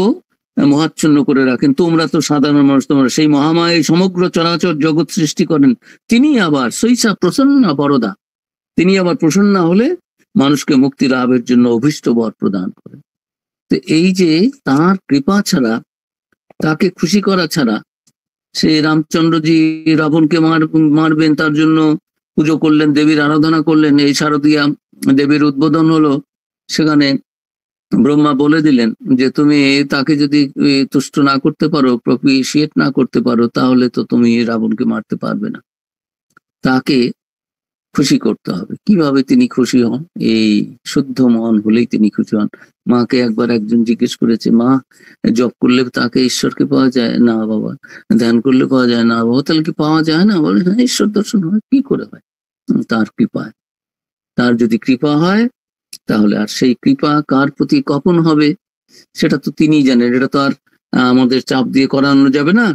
মহাচ্ছন্ন করে রাখেন। তোমরা তো সাধারণ মানুষ, তোমরা সেই মহামায়া সমগ্র চরাচর জগৎ সৃষ্টি করেন। তিনি আবার সৈসা প্রসন্না বরদা, তিনি আবার প্রসন্ন হলে মানুষকে মুক্তি লাভের জন্য অভীষ্ট বর প্রদান করেন। তো এই যে তার কৃপা ছাড়া, তাকে খুশি করা ছাড়া, সে রামচন্দ্রজি রাবণকে মারবেন, তার জন্য পুজো করলেন, দেবীর আরাধনা করলেন, এই শারদীয়া দেবীর উদ্বোধন হলো। সেখানে ব্রহ্মা বলে দিলেন যে তুমি তাকে যদি তুষ্ট না করতে পারো, প্রপিশিয়েট না করতে পারো, তাহলে তো তুমি রাবণকে মারতে পারবে না। তাকে খুশি করতে হবে। কিভাবে তিনি খুশি হন? এই শুদ্ধ মন হলেই তিনি খুশি হন। মাকে একবার একজন জিজ্ঞেস করেছে, মা জপ করলে তাকে ঈশ্বরকে পাওয়া যায়? না বাবা। ধ্যান করলে পাওয়া যায়? না বাবা। তাহলে কি পাওয়া যায় না? বলে হ্যাঁ, ঈশ্বর দর্শন হয়। কি করে হয়? তার কৃপায়। তার যদি কৃপা হয় তাহলে, আর সেই কৃপা কার প্রতি কখন হবে সেটা তো তিনিই জানেন। এটা তো আর আমাদের চাপ দিয়ে করানো যাবে না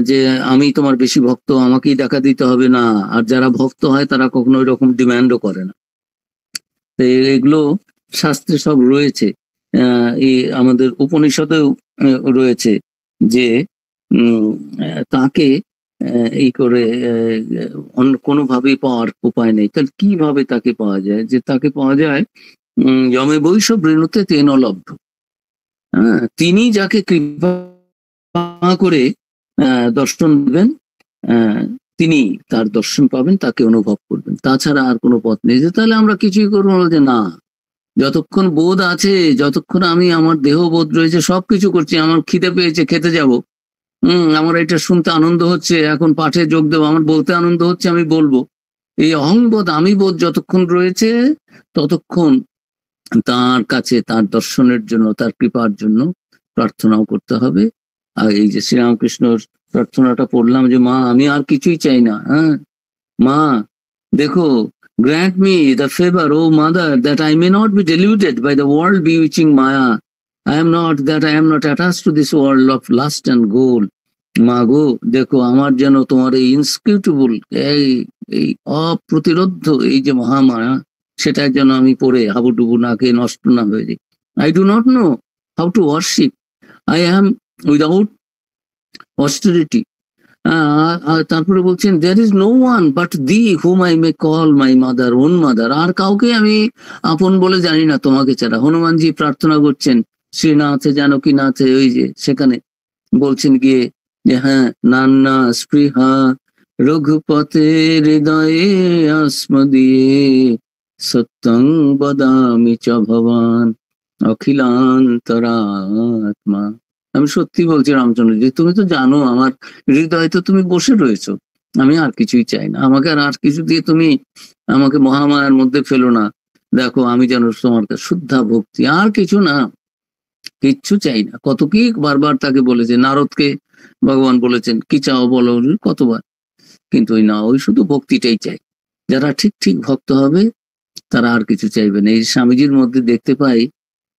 যে আমি তোমার বেশি ভক্ত, আমাকেই দেখা দিতে হবে, না। আর যারা ভক্ত হয় তারা কখনো ওই রকম ডিমান্ডও করে না। তো এগুলো শাস্ত্রে সব রয়েছে, এই আমাদের উপনিষদেও রয়েছে যে তাকে এই করে অন্য কোনোভাবেই পাওয়ার উপায় নেই। তাহলে কিভাবে তাকে পাওয়া যায়? যে তাকে পাওয়া যায় যমে বৈষব রেণুতে তেন লব্ধ। হ্যাঁ, তিনি যাকে কৃপা করে দর্শন দেবেন, তিনি তার দর্শন পাবেন, তাকে অনুভব করবেন। তাছাড়া আর কোনো পথ নেই। যে তাহলে আমরা কিছুই করবো না, যে না, যতক্ষণ বোধ আছে, যতক্ষণ আমি আমার দেহ বোধ রয়েছে, সবকিছু করছি, আমার খিদে পেয়েছে, খেতে যাব, আমার এটা শুনতে আনন্দ হচ্ছে, এখন পাঠে যোগ দেবো, আমার বলতে আনন্দ হচ্ছে, আমি বলবো, এই অহংবোধ, আমি বোধ যতক্ষণ রয়েছে ততক্ষণ তার কাছে তার দর্শনের জন্য, তার কৃপার জন্য প্রার্থনাও করতে হবে। আর এই যে শ্রীরামকৃষ্ণর প্রার্থনাটা পড়লাম যে মা আমি আর কিছুই চাই না, হ্যাঁ মা দেখো, grant me the favor, O mother, that I may not be deluded by the world bewitching Maya. I am not attached to this world of lust and gold. মা গো, দেখো আমার যেন তোমার এই ইনস্ক্রুটেবল, এই অপ্রতিরোধ্য এই যে মহামায়া, সেটা যেন আমি পড়ে হাবুডুবু না খেয়ে নষ্ট না হয়ে যাই। I do not know how to worship. I am without austerity. তারপরে বলছেন there is no one but thee whom I may call my mother, own mother. আর কাউকে আমি আপন বলে জানি না তোমাকে ছাড়া। হনুমানজি প্রার্থনা করছেন শ্রীনাথে জানকীনাথে, ওই যে সেখানে বলছেন গিয়ে যে হ্যাঁ, নান্না স্পৃহা রঘুপতে হৃদয়ে আস্মদীয়ে সত্যং বদামি চ ভবান অখিলান্তরাত্মা। আমি সত্যি বলছি রামচন্দ্র জি, তুমি তো জানো আমার হৃদয়ে তো তুমি বসে রয়েছো, আমি আর কিছুই চাই না। আমাকে আর কিছু দিয়ে তুমি আমাকে মহামায়ার মধ্যে ফেলো না। দেখো আমি যেন তোমার কাছে শুদ্ধা ভক্তি, আর কিছু না, কিচ্ছু চাই না। কত কি বারবার তাকে বলেছে, নারদকে ভগবান বলেছেন কি চাও বলো, কতবার, কিন্তু ওই না, ওই শুধু ভক্তিটাই চাই। যারা ঠিক ঠিক ভক্ত হবে তারা আর কিছু চাইবে না। এই স্বামীজির মধ্যে দেখতে পাই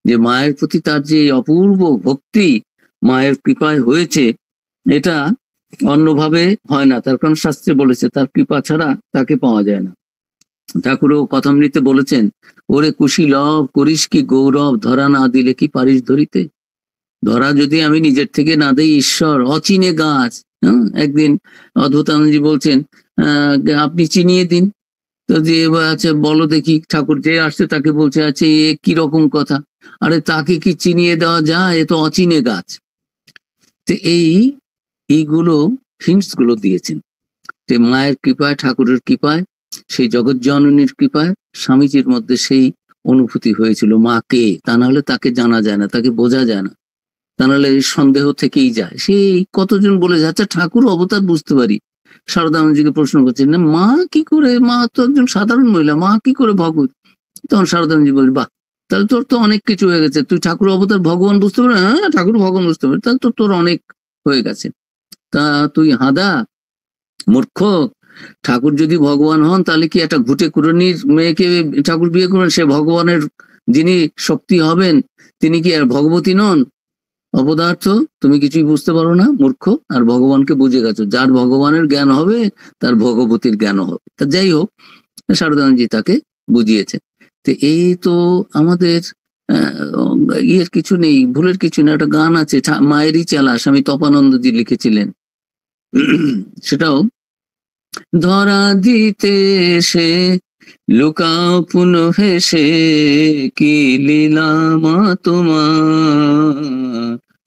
যে মায়ের প্রতি তার যে অপূর্ব ভক্তি মায়ের কৃপায় হয়েছে, এটা অন্যভাবে হয় না, তার কারণ শাস্ত্রে বলেছে তার কৃপা ছাড়া তাকে পাওয়া যায় না। ঠাকুরও কথামৃতে বলেছেন, ওরে কুশীলভ করিস কি গৌরব, ধরা না দিলে কি পারিস ধরিতে। ধরা যদি আমি নিজের থেকে না দেই, ঈশ্বর অচিনে গাছ। একদিন অদ্ভুতানন্দজি বলছেন আপনি চিনিয়ে দিন। তো যে আচ্ছা বলো দেখি, ঠাকুর যে আসছে তাকে বলছে আচ্ছা এ কিরকম কথা, আরে তাকে কি চিনিয়ে দেওয়া যায়, এ তো অচিনে গাছ। তো এইগুলো হিন্টস গুলো দিয়েছেন যে মায়ের কৃপায়, ঠাকুরের কৃপায়, সেই জগৎ জননীর কৃপায় স্বামীজির মধ্যে সেই অনুভূতি হয়েছিল মা কে, তা নাহলে তাকে জানা যায় না, তাকে বোঝা যায় না, তা নাহলে সন্দেহ থেকেই যায়। সেই কতজন বলে যায় আচ্ছা ঠাকুর অবতার বুঝতে পারি, শারদানন্দজিকে প্রশ্ন করছেন না মা কি করে, মা তো একজন সাধারণ মহিলা, মা কি করে ভগবত। তখন শারদানন্দজি বলে বাহ, তাহলে তোর তো অনেক কিছু হয়ে গেছে, তুই ঠাকুর অবতার ভগবান বুঝতে পারি, হ্যাঁ ঠাকুর ভগবান বুঝতে পারি, তাহলে তো তোর অনেক হয়ে গেছে। তা তুই হাদা মূর্খ, ঠাকুর যদি ভগবান হন তাহলে কি একটা ঘুটে কুড়নির মেয়েকে ঠাকুর বিয়ে করবেন? সে ভগবানের যিনি শক্তি হবেন তিনি কি আর ভগবতী নন? অপদার্থ, তুমি কিছুই বুঝতে পারো না মূর্খ, আর ভগবানকে বুঝে গেছো, যার ভগবানের জ্ঞান হবে তার ভগবতীর জ্ঞান হবে। তা যাই হোক, শারদানন্দজি তাকে বুঝিয়েছে। তো এই তো আমাদের ইয়ের কিছু নেই, ভুলের কিছু নেই। একটা গান আছে মায়েরই চেলা, স্বামী তপানন্দজি লিখেছিলেন, সেটাও ধরা দিতে সে লুকাও পুনঃ হেসে, কি লীলা মা তোমার,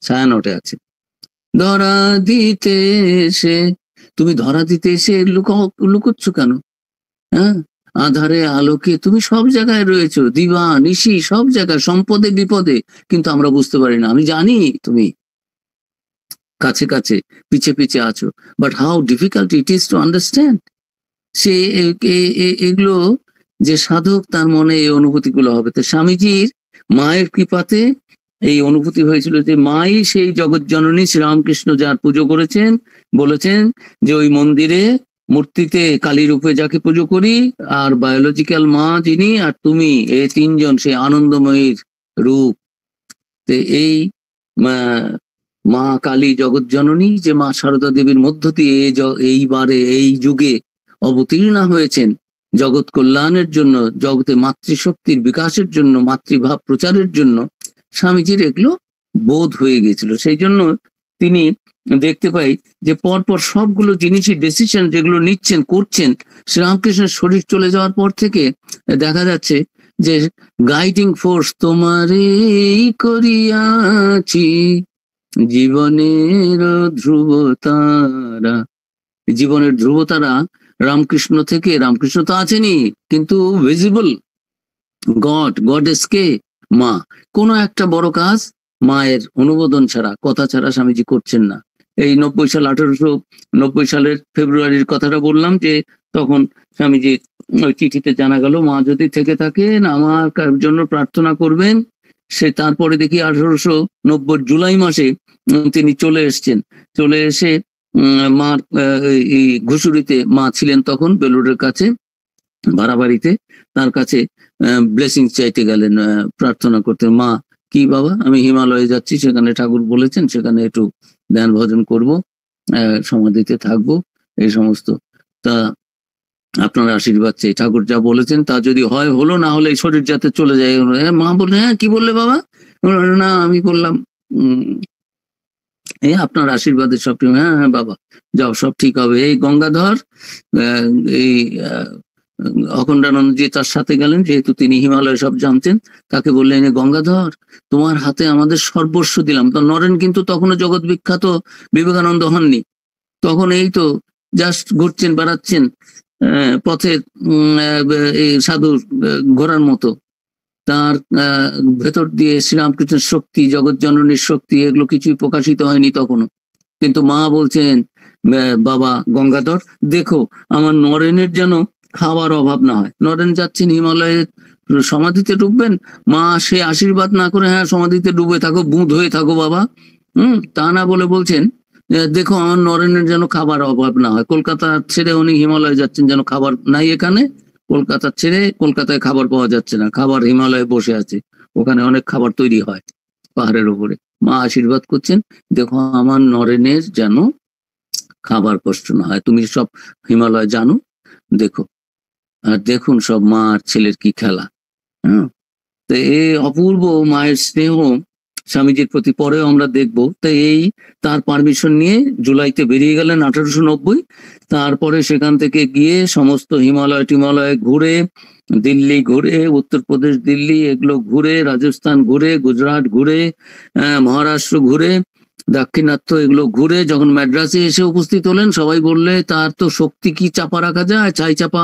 ছায়ানটে আছে। ধরা দিতে এসে, তুমি ধরা দিতে এসে লুকোচ্ছ কেন? হ্যাঁ, আধারে আলোকে তুমি সব জায়গায় রয়েছো, দিবা নিশি সব জায়গায়, সম্পদে বিপদে, কিন্তু আমরা বুঝতে পারি না। আমি জানি তুমি কাছে কাছে পিছে পিছে আছো, but how difficult it is to understand. সে এগুলো যে সাধক তার মনে এই অনুভূতিগুলো হবে। তো স্বামীজির মায়ের কৃপাতে এই অনুভূতি হয়েছিল যে মাই সেই জগৎ জননী শ্রীরামকৃষ্ণ যার পুজো করেছেন, বলেছেন যে ওই মন্দিরে মূর্তিতে কালী রূপে যাকে পুজো করি, আর বায়োলজিক্যাল মা যিনি আর তুমি, এই তিনজন সেই আনন্দময়ীর রূপ। তো এই মা কালী জগৎ জননী যে মা সারদা দেবীর মধ্য দিয়ে এইবারে এই যুগে অবতীর্ণা হয়েছেন জগৎ কল্যাণের জন্য, জগতে মাতৃশক্তির বিকাশের জন্য, মাতৃভাব প্রচারের জন্য, স্বামীজির এগুলো বোধ হয়ে গেছিল। সেই জন্য তিনি দেখতে পাই যে পরপর সবগুলো জিনিসই ডিসিশন যেগুলো নিচ্ছেন করছেন, শ্রীরামকৃষ্ণের শরীর চলে যাওয়ার পর থেকে দেখা যাচ্ছে যে গাইডিং ফোর্স তোমারই করিয়াছি জীবনের ধ্রুবতারা। জীবনের ধ্রুবতারা রামকৃষ্ণ থেকে, রামকৃষ্ণ তো আছেনই, কিন্তু ভিজিবল গডেস কে মা। কোনো একটা বড় কাজ মায়ের অনুমোদন ছাড়া, কথা ছাড়া স্বামীজি করছেন না। এই 90 সাল 1890 সালের ফেব্রুয়ারির কথাটা বললাম, যে তখন স্বামীজি ওই চিঠিতে জানা গেল মা যদি থেকে থাকেন আমার জন্য প্রার্থনা করবেন। সে তারপরে দেখি 1890 জুলাই মাসে তিনি চলে এসছেন। চলে এসে মার এই ঘুষুরিতে মা ছিলেন তখন বেলুড়ের কাছে ভাড়া বাড়িতে, তার কাছে ব্লেসিং চাইতে গেলেন, প্রার্থনা করতে। মা কি বাবা, আমি হিমালয়ে যাচ্ছি, সেখানে ঠাকুর বলেছেন সেখানে একটু ধ্যান ভজন করবো, সমাধিতে থাকবো, এই সমস্ত। তা আপনার আশীর্বাদ চাই, ঠাকুর যা বলেছেন তা যদি হয় হলো, না হলে এই শরীর যাতে চলে যায়। মা বললেন হ্যাঁ কি বললে বাবা? না আমি বললাম আপনার আশীর্বাদে সব ঠিক। হ্যাঁ হ্যাঁ বাবা যাও, সব ঠিক হবে। এই গঙ্গাধর এই অখণ্ডানন্দজি তার সাথে গেলেন, যেহেতু তিনি হিমালয় সব জানতেন, তাকে বললেন গঙ্গাধর তোমার হাতে আমাদের সর্বস্ব দিলাম। তো নরেন কিন্তু তখনও জগৎ বিখ্যাত বিবেকানন্দ হননি, তখন এই তো জাস্ট ঘুরছেন বেড়াচ্ছেন পথে এই সাধু ঘোড়ার মতো। তার ভেতর দিয়ে শ্রীরামকৃষ্ণের শক্তি, জগৎ জননীর শক্তি, এগুলো কিছুই প্রকাশিত হয়নি তখনও। কিন্তু মা বলছেন বাবা গঙ্গাধর দেখো আমার নরেনের যেন খাওয়ার অভাব না হয়। নরেন যাচ্ছেন হিমালয়ে সমাধিতে ডুববেন, মা সে আশীর্বাদ না করে হ্যাঁ সমাধিতে ডুবে থাকো, বুঁদ হয়ে থাকো বাবা, তা না বলে বলছেন দেখো আমার নরেনের যেন খাবার অভাব না হয়। কলকাতা ছেড়ে উনি হিমালয়ে যাচ্ছেন, যেন খাবার নাই এখানে, কলকাতা ছেড়ে, কলকাতায় খাবার পাওয়া যাচ্ছে না, খাবার হিমালয়ে বসে আছে, ওখানে অনেক খাবার তৈরি হয় পাহাড়ের উপরে। মা আশীর্বাদ করছেন, দেখো আমার নরেনের যেন খাবার কষ্ট না হয়, তুমি সব হিমালয় জানো, দেখো। আর দেখুন সব মা আর ছেলের কি খেলা। হ্যাঁ, তো এই অপূর্ব মায়ের স্নেহ স্বামীজির প্রতি পরেও আমরা দেখবো। তো এই তার পারমিশন নিয়ে জুলাইতে বেরিয়ে গেলেন 1890। তারপরে সেখান থেকে গিয়ে সমস্ত হিমালয় টিমালয় ঘুরে, দিল্লি ঘুরে, উত্তরপ্রদেশ দিল্লি এগুলো ঘুরে, রাজস্থান ঘুরে, গুজরাট ঘুরে, মহারাষ্ট্র ঘুরে, দাক্ষিণাত্য এগুলো ঘুরে যখন ম্যাড্রাসে এসে উপস্থিত হলেন, সবাই বললে তার তো শক্তি কি চাপা রাখা যায়, ছাই চাপা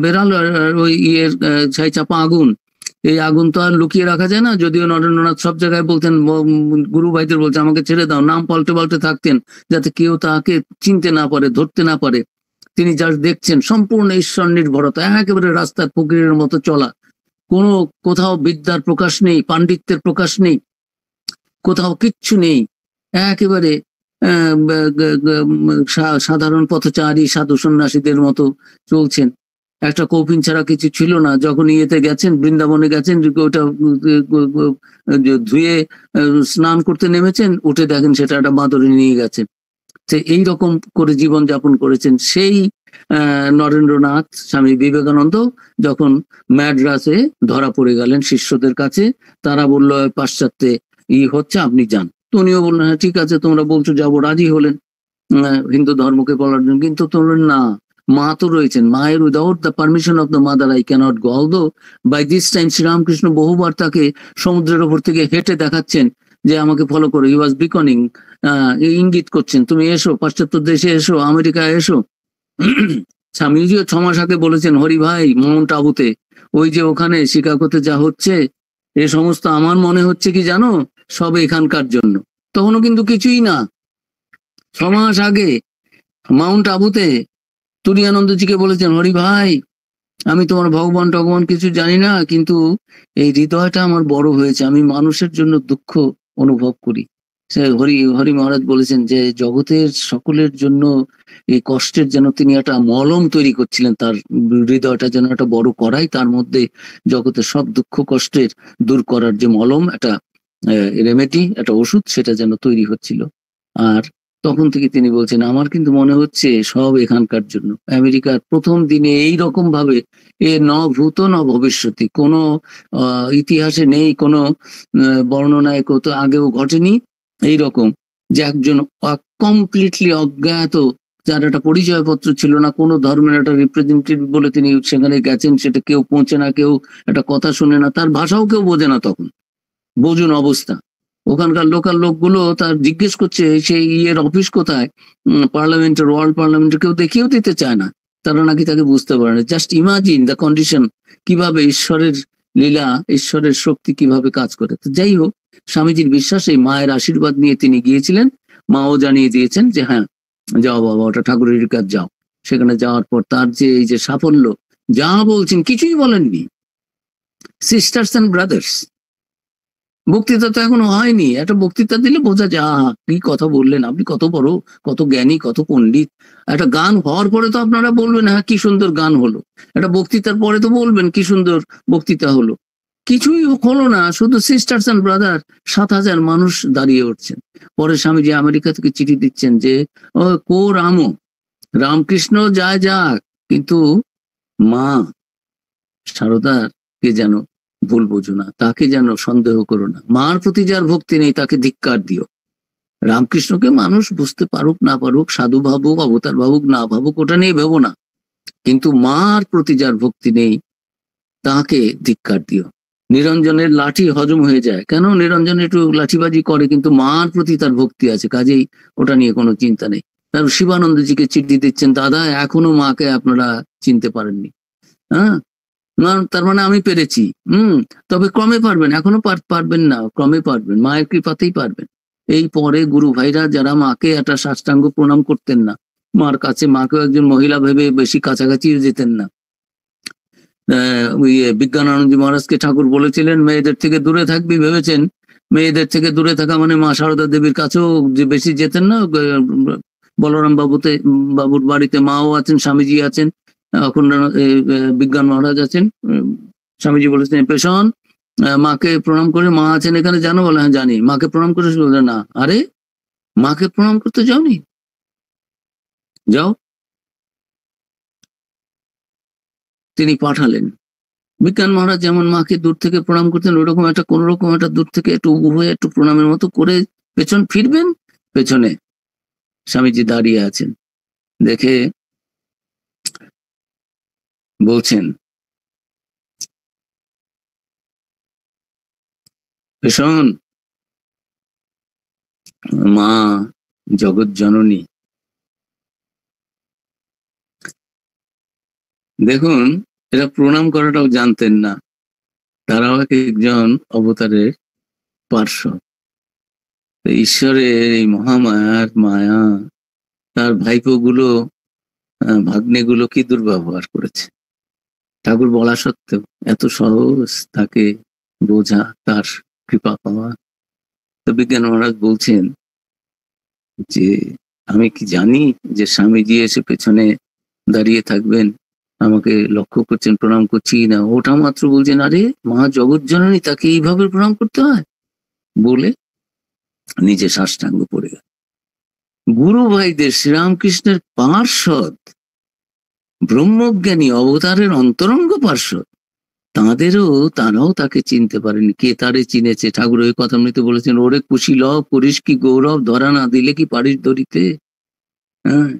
বেড়াল, ওই ছাই চাপা আগুন, এই আগুন তো আর লুকিয়ে রাখা যায় না। যদিও নরেন্দ্রনাথ সব জায়গায় বলতেন, গুরু ভাইদের বলছে আমাকে ছেড়ে দাও, নাম পাল্টে পাল্টে থাকতেন যাতে কেউ তাকে চিনতে না পারে, ধরতে না পারে। তিনি যা দেখছেন সম্পূর্ণ ঈশ্বর নির্ভরতা, একেবারে রাস্তার ফকিরের মতো চলা, কোনো কোথাও বিদ্যার প্রকাশ নেই, পাণ্ডিত্যের প্রকাশ নেই, কোথাও কিচ্ছু নেই, একেবারে সাধারণ পথচারী সাধু সন্ন্যাসীদের মতো চলছেন। একটা কৌপিন ছাড়া কিছু ছিল না। যখন ইয়েতে গেছেন, বৃন্দাবনে গেছেন, ওটা ধুয়ে স্নান করতে নেমেছেন, উঠে দেখেন সেটা একটা বাঁদরে নিয়ে গেছেন। সে এইরকম করে জীবন যাপন করেছেন। সেই নরেন্দ্রনাথ স্বামী বিবেকানন্দ যখন ম্যাড্রাসে ধরা পড়ে গেলেন শিষ্যদের কাছে, তারা বলল পাশ্চাত্যে হচ্ছে, আপনি যান। উনিও বললেন হ্যাঁ ঠিক আছে, তোমরা বলছো যাবো, রাজি হলেন হিন্দু ধর্মকে বলার জন্য। কিন্তু তোমরা না, মা তো রয়েছেন, মায়ের without the permission of the mother I cannot go. Although by this time Sri Ramakrishna বহুবার তাকে সমুদ্রের ওপর থেকে হেঁটে দেখাচ্ছেন যে আমাকে ফলো করো, হি ওয়াজ বিকনিং, ইঙ্গিত করছেন তুমি এসো, পাশ্চাত্য দেশে এসো, আমেরিকায় এসো। স্বামীজিও 6 মাস আগে বলেছেন, হরি ভাই মাউন্ট আবুতে ওই যে ওখানে শিকাগোতে যা হচ্ছে এ সমস্ত আমার মনে হচ্ছে কি জানো, সব এখানকার জন্য। তখনও কিন্তু কিছুই না। 6 মাস আগে মাউন্ট আবুতে তুরীয়ানন্দজিকে বলেছেন, হরি ভাই আমি তোমার ভগবান টগবান কিছু জানি না, কিন্তু এই হৃদয়টা আমার বড় হয়েছে, আমি মানুষের জন্য দুঃখ অনুভব করি। সে হরি মহারাজ বলেছেন যে জগতের সকলের জন্য এই কষ্টের যেন তিনি একটা মলম তৈরি করছিলেন, তার হৃদয়টা যেন একটা বড় করাই, তার মধ্যে জগতের সব দুঃখ কষ্টের দূর করার যে মলম, একটা রেমেডি, একটা ওষুধ, সেটা যেন তৈরি হচ্ছিল। আর তখন থেকে তিনি বলছেন আমার কিন্তু মনে হচ্ছে সব এখানকার জন্য। আমেরিকার প্রথম দিনে এই রকম ভাবে এ ন ভূত ন ভবিষ্যতি, কোনো ইতিহাসে নেই, কোনো বর্ণনায় কত আগেও ঘটেনি এইরকম যে একজন কমপ্লিটলি অজ্ঞাত, যার একটা পরিচয়পত্র ছিল না, কোনো ধর্মের একটা রিপ্রেজেন্টেটিভ বলে তিনি সেখানে গেছেন, সেটা কেউ পৌঁছে না, কেউ একটা কথা শুনে না, তার ভাষাও কেউ বোঝে না, তখন বোঝুন অবস্থা। ওখানকার লোকাল লোকগুলো তার জিজ্ঞেস করছে সেই অফিস কোথায়, পার্লামেন্টের, ওয়ার্ল্ড পার্লামেন্টের, কেউ দেখিয়েও দিতে চায় না, তারা নাকি তাকে বুঝতে পারে না। জাস্ট ইমাজিন দ্য কন্ডিশন, কিভাবে ঈশ্বরের লীলা, ঈশ্বরের শক্তি কিভাবে কাজ করে। তো যাই হোক, স্বামীজির বিশ্বাস, এই মায়ের আশীর্বাদ নিয়ে তিনি গিয়েছিলেন। মাও জানিয়ে দিয়েছেন যে হ্যাঁ যাও বাবা, ওটা ঠাকুরের কাজ, যাও। সেখানে যাওয়ার পর তার যে এই যে সাফল্য, যা বলছেন কিছুই বলেননি। সিস্টার্স অ্যান্ড ব্রাদার্স, বক্তৃতা তো এখনো হয়নি, একটা বক্তৃতা দিলে বোঝা যায় আহা কি কথা বললেন আপনি, কত বড়, কত জ্ঞানী, কত পণ্ডিত। একটা গান হওয়ার পরে তো আপনারা বলবেন হ্যাঁ কি সুন্দর গান হলো, একটা বক্তৃতার পরে তো বলবেন কি সুন্দর বক্তৃতা হলো। কিছুই হলো না, শুধু সিস্টার্স অ্যান্ড ব্রাদার, 7,000 মানুষ দাঁড়িয়ে উঠছেন। পরে স্বামীজি আমেরিকা থেকে চিঠি দিচ্ছেন যে ও কো রামও, রামকৃষ্ণ যায় যাক, কিন্তু মা সারদার কে যেন ভুল বোঝো না, তাকে যেন সন্দেহ করো না, মার প্রতি যার ভক্তি নেই তাকে ধিক্কার দিও। রামকৃষ্ণকে মানুষ বুঝতে পারুক না পারুক, সাধু ভাবুক, অবতার ভাবুক না ভাবুক, ওটা নিয়ে ভেবো না, কিন্তু মার প্রতি যার ভক্তি নেই তাকে ধিক্কার দিও। নিরঞ্জনের লাঠি হজম হয়ে যায়, কেন নিরঞ্জন একটু লাঠিবাজি করে, কিন্তু মার প্রতি তার ভক্তি আছে, কাজেই ওটা নিয়ে কোনো চিন্তা নেই। তার শিবানন্দজিকে চিঠি দিচ্ছেন, দাদা এখনো মাকে আপনারা চিনতে পারেননি, হ্যাঁ তার মানে আমি পেরেছি, তবে ক্রমে পারবেন, এখনো পারবেন না, ক্রমে পারবেন, মায়ের কৃপাতেই পারবেন। এই পরে গুরু ভাইরা যারা মাকে একটা সাষ্টাঙ্গ প্রণাম করতেন না, মার কাছে মাকেও একজন মহিলা ভেবে বেশি কাছাকাছিও যেতেন না। বিজ্ঞানানন্দজি মহারাজকে ঠাকুর বলেছিলেন মেয়েদের থেকে দূরে থাকবি, ভেবেছেন মেয়েদের থেকে দূরে থাকা মানে মা সারদা দেবীর কাছেও যে বেশি যেতেন না। বলরাম বাবুর বাড়িতে মাও আছেন, স্বামীজি আছেন, এখন বিজ্ঞান মহারাজ আছেন। স্বামীজি বলেছেন পেশন মাকে প্রণাম করে, মা আছেন এখানে জানো? বলে হ্যাঁ জানি। মাকে প্রণাম করে বলে না, আরে মাকে প্রণাম করতে যাওনি? যাও। তিনি পাঠালেন। বিজ্ঞান মহারাজ যেমন মাকে দূর থেকে প্রণাম করতেন, ওইরকম একটা কোন রকম একটা দূর থেকে একটু উবু হয়ে একটু প্রণামের মতো করে পেছন ফিরবেন, পেছনে স্বামীজি দাঁড়িয়ে আছেন। দেখে বলছেন, শোন মা জগৎ জননী। দেখুন, এরা প্রণাম করাটাও জানতেন না, তারাও এক একজন অবতারের পার্শ্বদ। ঈশ্বরের এই মহামায়ার মায়া তার ভাইপো গুলো, ভাগ্নে গুলো কি দুর্ব্যবহার করেছে। ঠাকুর বলা সত্ত্বেও এত সহজ তাকে বোঝা, তার কৃপা পাওয়া। তো বিজ্ঞান মহারাজ বলছেন যে আমি কি জানি যে স্বামীজি এসে পেছনে দাঁড়িয়ে থাকবেন, আমাকে লক্ষ্য করছেন, প্রণাম করছি না। ওটা মাত্র বলছেন, আরে মা জগৎ জননী, তাকে এইভাবে প্রণাম করতে হয় বলে নিজে সাষ্টাঙ্গ পড়ে গেল। গুরু ভাইদের, শ্রীরামকৃষ্ণের পার্শ্বদ, ব্রহ্মজ্ঞানী অবতারের অন্তরঙ্গ পার্শ্বদ, তারাও তাকে চিনতে পারেনি। কে তারে চিনেছে? ঠাকুর ওই কথা মৃত বলেছেন, ওরে খুশি লভ করিস কি গৌরব, ধরা না দিলে কি পারিস ধরিতে। হ্যাঁ,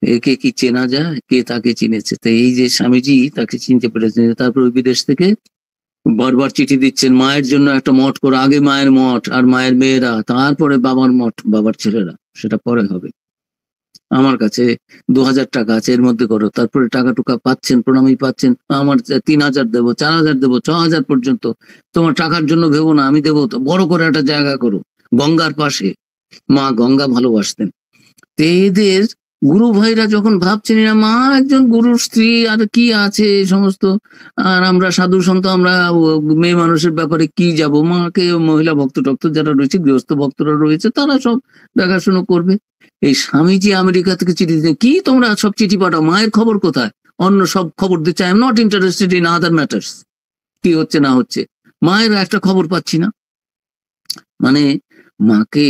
একে কি চেনা যায়? কে তাকে চিনেছে? তো এই যে স্বামীজি তাকে চিনতে পেরেছেন। তারপর বিদেশ থেকে বারবার চিঠি দিচ্ছেন, মায়ের জন্য একটা মঠ করো, আগে মায়ের মঠ আর মায়ের মেয়েরা, তারপরে বাবার মঠ, বাবার ছেলেরা, সেটা পরে হবে। আমার কাছে 2000 টাকা আছে, এর মধ্যে করো। তারপরে টাকা টুকা পাচ্ছেন, প্রণামী পাচ্ছেন, আমার 3000 দেবো, 4000 দেবো, 6000 পর্যন্ত। তোমার টাকার জন্য ভেবো না, আমি দেবো। তো বড় করে একটা জায়গা করো গঙ্গার পাশে। মা গঙ্গা ভালোবাসতেন। তো এদের গুরু ভাইরা যখন ভাবছেন এরা মা একজন গুরুর স্ত্রী, আর কি আছে সমস্ত, আর আমরা সাধু সন্ত, আমরা মেয়ে মানুষের ব্যাপারে কি যাব, মাকে মহিলা ভক্ত টক্ত যারা রয়েছে, গৃহস্থ ভক্তরা রয়েছে, তারা সব দেখাশোনা করবে। এই স্বামীজি আমেরিকা থেকে চিঠি দিতেন, কি তোমরা সব চিঠি পাঠাও, মায়ের খবর কোথায়? অন্য সব খবর দিচ্ছে, I am not interested in other matters, কি হচ্ছে না হচ্ছে, মায়ের একটা খবর পাচ্ছি না। মানে মাকে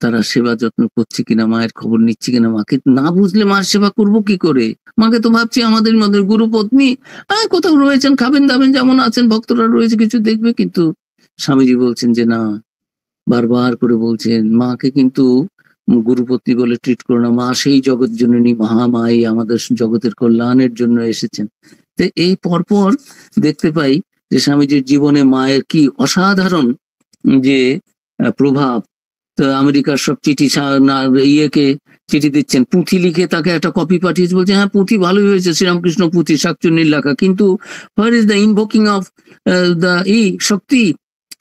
তারা সেবা যত্ন করছে কিনা, মায়ের খবর নিচ্ছে কিনা, মাকে না বুঝলে মার সেবা করব কি করে? মাকে তো ভাবছি আমাদের মধ্যে গুরু পত্নী, কোথাও রয়েছেন, খাবেন দাবেন, যেমন আছেন, ভক্তরা রয়েছে, কিছু দেখবে। কিন্তু স্বামীজি বলছেন যে না, বারবার করে বলছেন মাকে কিন্তু গুরুপত্নী বলে ট্রিট করো না, মা সেই জগৎ জননী, মহামায়ী, আমাদের জগতের কল্যাণের জন্য এসেছেন। তো এই পরপর দেখতে পাই যে স্বামীজির জীবনে মায়ের কি অসাধারণ যে প্রভাব। তো আমেরিকার সব চিঠি ইয়েকে চিঠি দিচ্ছেন, পুঁথি লিখে তাকে একটা কপি পাঠিয়েছে, বলছে হ্যাঁ পুঁথি ভালোই হয়েছে, শ্রীরামকৃষ্ণ পুঁথি, শাকচুন্নির লেখা, কিন্তু where is the invoking of the Shakti,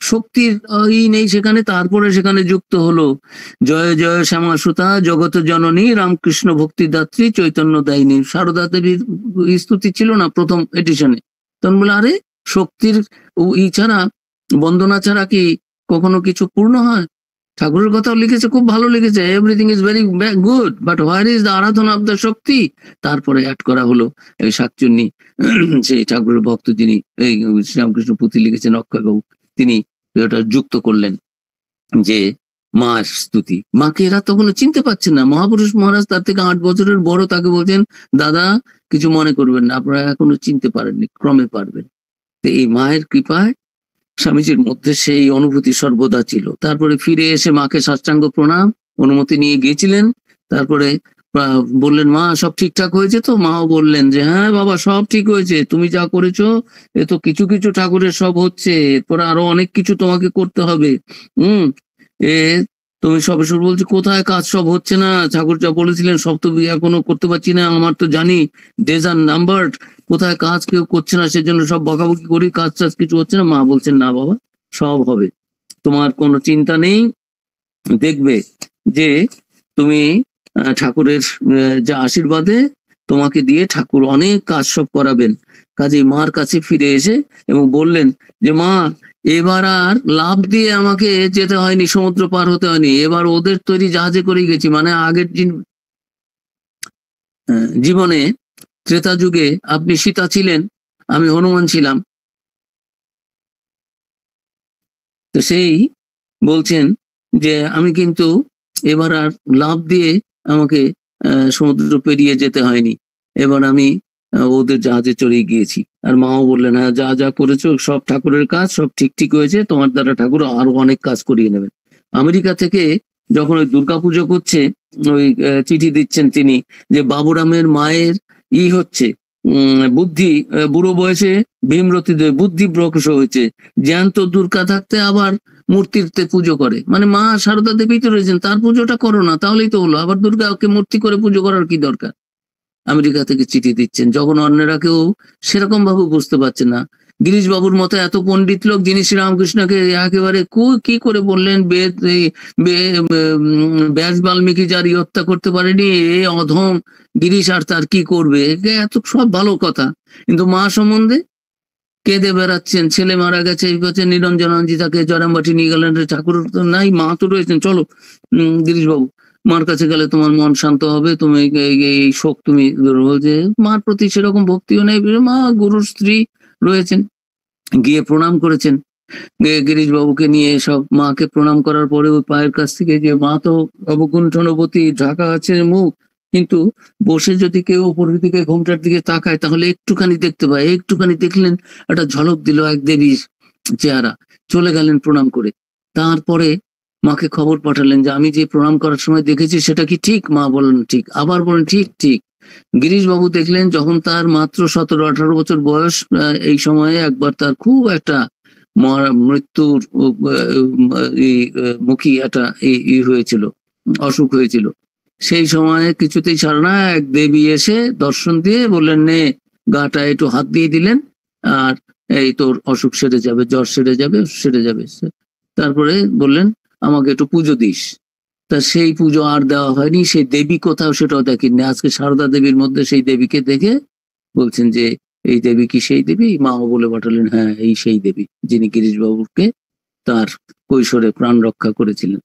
শক্তির নেই সেখানে। তারপরে সেখানে যুক্ত হলো জয় জয় শ্যামা সুতা জগত জননী রামকৃষ্ণ ভক্তিদাত্রী চৈতন্য দায়িনী। সারদা দেবীর স্তুতি ছিল না প্রথম এডিশনে? তখন বলে আরে শক্তির ই ছাড়া, বন্দনা ছাড়া কি কখনো কিছু পূর্ণ হয়? ঠাকুরের কথাও লিখেছে, খুব ভালো লিখেছে, everything is very good, but where is the আরাধনা অফ দ্য শক্তি। তারপরে অ্যাড করা হলো এই শাকচুন্নি, সেই ঠাকুরের ভক্ত যিনি এই শ্রীরামকৃষ্ণ পুঁথি লিখেছেন অক্ষয়বাবু, তিনি এটা যুক্ত করলেন যে মার স্তুতি। মাকে এরা তখন চিনতে পারছেন না। মহাপুরুষ মহারাজ তার থেকে 8 বছরের বড়, তাকে বলছেন দাদা কিছু মনে করবেন না, আপনারা এখনো চিনতে পারেননি, ক্রমে পারবেন। তো এই মায়ের কৃপায় স্বামীজির মধ্যে সেই অনুভূতি সর্বদা ছিল। তারপরে ফিরে এসে মাকে সাষ্টাঙ্গ প্রণাম অনুমতি নিয়ে গিয়েছিলেন। তারপরে বললেন মা সব ঠিকঠাক হয়েছে তো? মাও বললেন যে হ্যাঁ বাবা সব ঠিক হয়েছে, তুমি যা করেছো এ তো কিছু কিছু ঠাকুরের সব হচ্ছে, এরপরে আরো অনেক কিছু তোমাকে করতে হবে। তুমি সবে সব বলছো কোথায় কাজ সব হচ্ছে না, ঠাকুর যা বলেছিলেন সব তো এখনো করতে পারছি না, আমার তো জানি ডেজ আর নাম্বারড, কোথায় কাজ কেউ করছে না, সেজন্য সব বকাবকি করি, কাজ টাজ কিছু হচ্ছে না। মা বলছেন না বাবা সব হবে, তোমার কোনো চিন্তা নেই, দেখবে যে তুমি ঠাকুরের যা আশীর্বাদে তোমাকে দিয়ে ঠাকুর অনেক কাজ সব করাবেন। কাজে মার কাছে ফিরে এসে এবং বললেন যে মা এবার আর লাভ দিয়ে আমাকে যেতে হয়নি, সমুদ্র পার হতে হয়নি, এবার ওদের তৈরি জাহাজে করে গেছি। মানে আগের জীবনে ত্রেতা যুগে আপনি সীতা ছিলেন, আমি হনুমান ছিলাম, তো সেই বলছেন যে আমি কিন্তু এবার আর লাভ দিয়ে আমাকে সমুদ্র পেরিয়ে যেতে হয়নি, এবার আমি ওদের জাহাজে চড়ে গিয়েছি। আর মাও বললেন, হ্যাঁ যা যা করেছো সব ঠাকুরের কাজ, সব ঠিক ঠিক হয়েছে, তোমার দ্বারা ঠাকুর আরো অনেক কাজ করিয়ে নেবেন। আমেরিকা থেকে যখন ওই দুর্গাপুজো করছে, ওই চিঠি দিচ্ছেন তিনি যে বাবুরামের মায়ের হচ্ছে বুদ্ধি, বুড়ো বয়সে ভীমরতিদের বুদ্ধি প্রকাশ হয়েছে, জ্যান্ত দুর্গা থাকতে আবার মূর্তিতে পুজো করে, মানে মা সারদা দেবী তো রয়েছেন, তার পুজোটা করো না তাহলেই তো হলো, আবার দুর্গাকে মূর্তি করে পুজো করার কি দরকার। আমেরিকা থেকে চিঠি দিচ্ছেন, যখন অন্যরা কেউ সেরকম ভাবে বুঝতে পারছে না। গিরিশ বাবুর মতো এত পণ্ডিত লোক যিনি শ্রীরামকৃষ্ণকে একেবারে কি করে বললেন ব্যাস বাল্মীকি যার হত্যা করতে পারেনি, এ অধম গিরিশ আর তার কি করবে, এত সব ভালো কথা, কিন্তু মা সম্বন্ধে কেঁদে বেড়াচ্ছেন, ছেলে মারা গেছে, এই বছর নিরঞ্জনানজি তাকে জরামবাটি নিয়ে গেলেন, ঠাকুর তো নাই, মা তো রয়েছেন, চলো গিরিশ বাবু মার কাছে গেলে তোমার মন শান্ত হবে, তুমি এই শোক তুমি বলছে। মার প্রতি সেরকম ভক্তিও নেই, মা গুরুর স্ত্রী রয়েছেন, গিয়ে প্রণাম করেছেন গিরিশ বাবুকে নিয়ে, সব মাকে প্রণাম করার পরে ওই পায়ের কাছ থেকে, যে মা তো অবগুণ্ঠনবতী, ঢাকা আছে মুখ, কিন্তু বসে যদি কেউ উপরের দিকে ঘোমটার দিকে তাকায় তাহলে একটুখানি দেখতে পায়, একটুখানি দেখলেন একটা ঝলক দিল এক দেবীর চেহারা, চলে গেলেন প্রণাম করে। তারপরে মাকে খবর পাঠালেন যে আমি যে প্রণাম করার সময় দেখেছি সেটা কি ঠিক? মা বলেন ঠিক, আবার বলেন ঠিক ঠিক। গিরিশ বাবু দেখলেন যখন তার মাত্র 17-18 বছর বয়স, এই সময়ে একবার তার খুব একটা মৃত্যুর মুখী একটা হয়েছিল, অসুখ হয়েছিল, সেই সময় কিছুতেই ছাড় না, এক দেবী এসে দর্শন দিয়ে বললেন নে গাটা একটু হাত দিয়ে দিলেন, আর এই তোর অসুখ সেরে যাবে, জ্বর সেরে যাবে। তারপরে বললেন আমাকে একটু পুজো দিস। তা সেই পুজো আর দেওয়া হয়নি, সেই দেবী কোথাও সেটাও দেখেননি। আজকে সারদা দেবীর মধ্যে সেই দেবীকে দেখে বলছেন যে এই দেবী কি সেই দেবী? মাও বলে পাঠালেন হ্যাঁ এই সেই দেবী যিনি গিরিশ বাবুকে তার কৈশোরে প্রাণ রক্ষা করেছিলেন।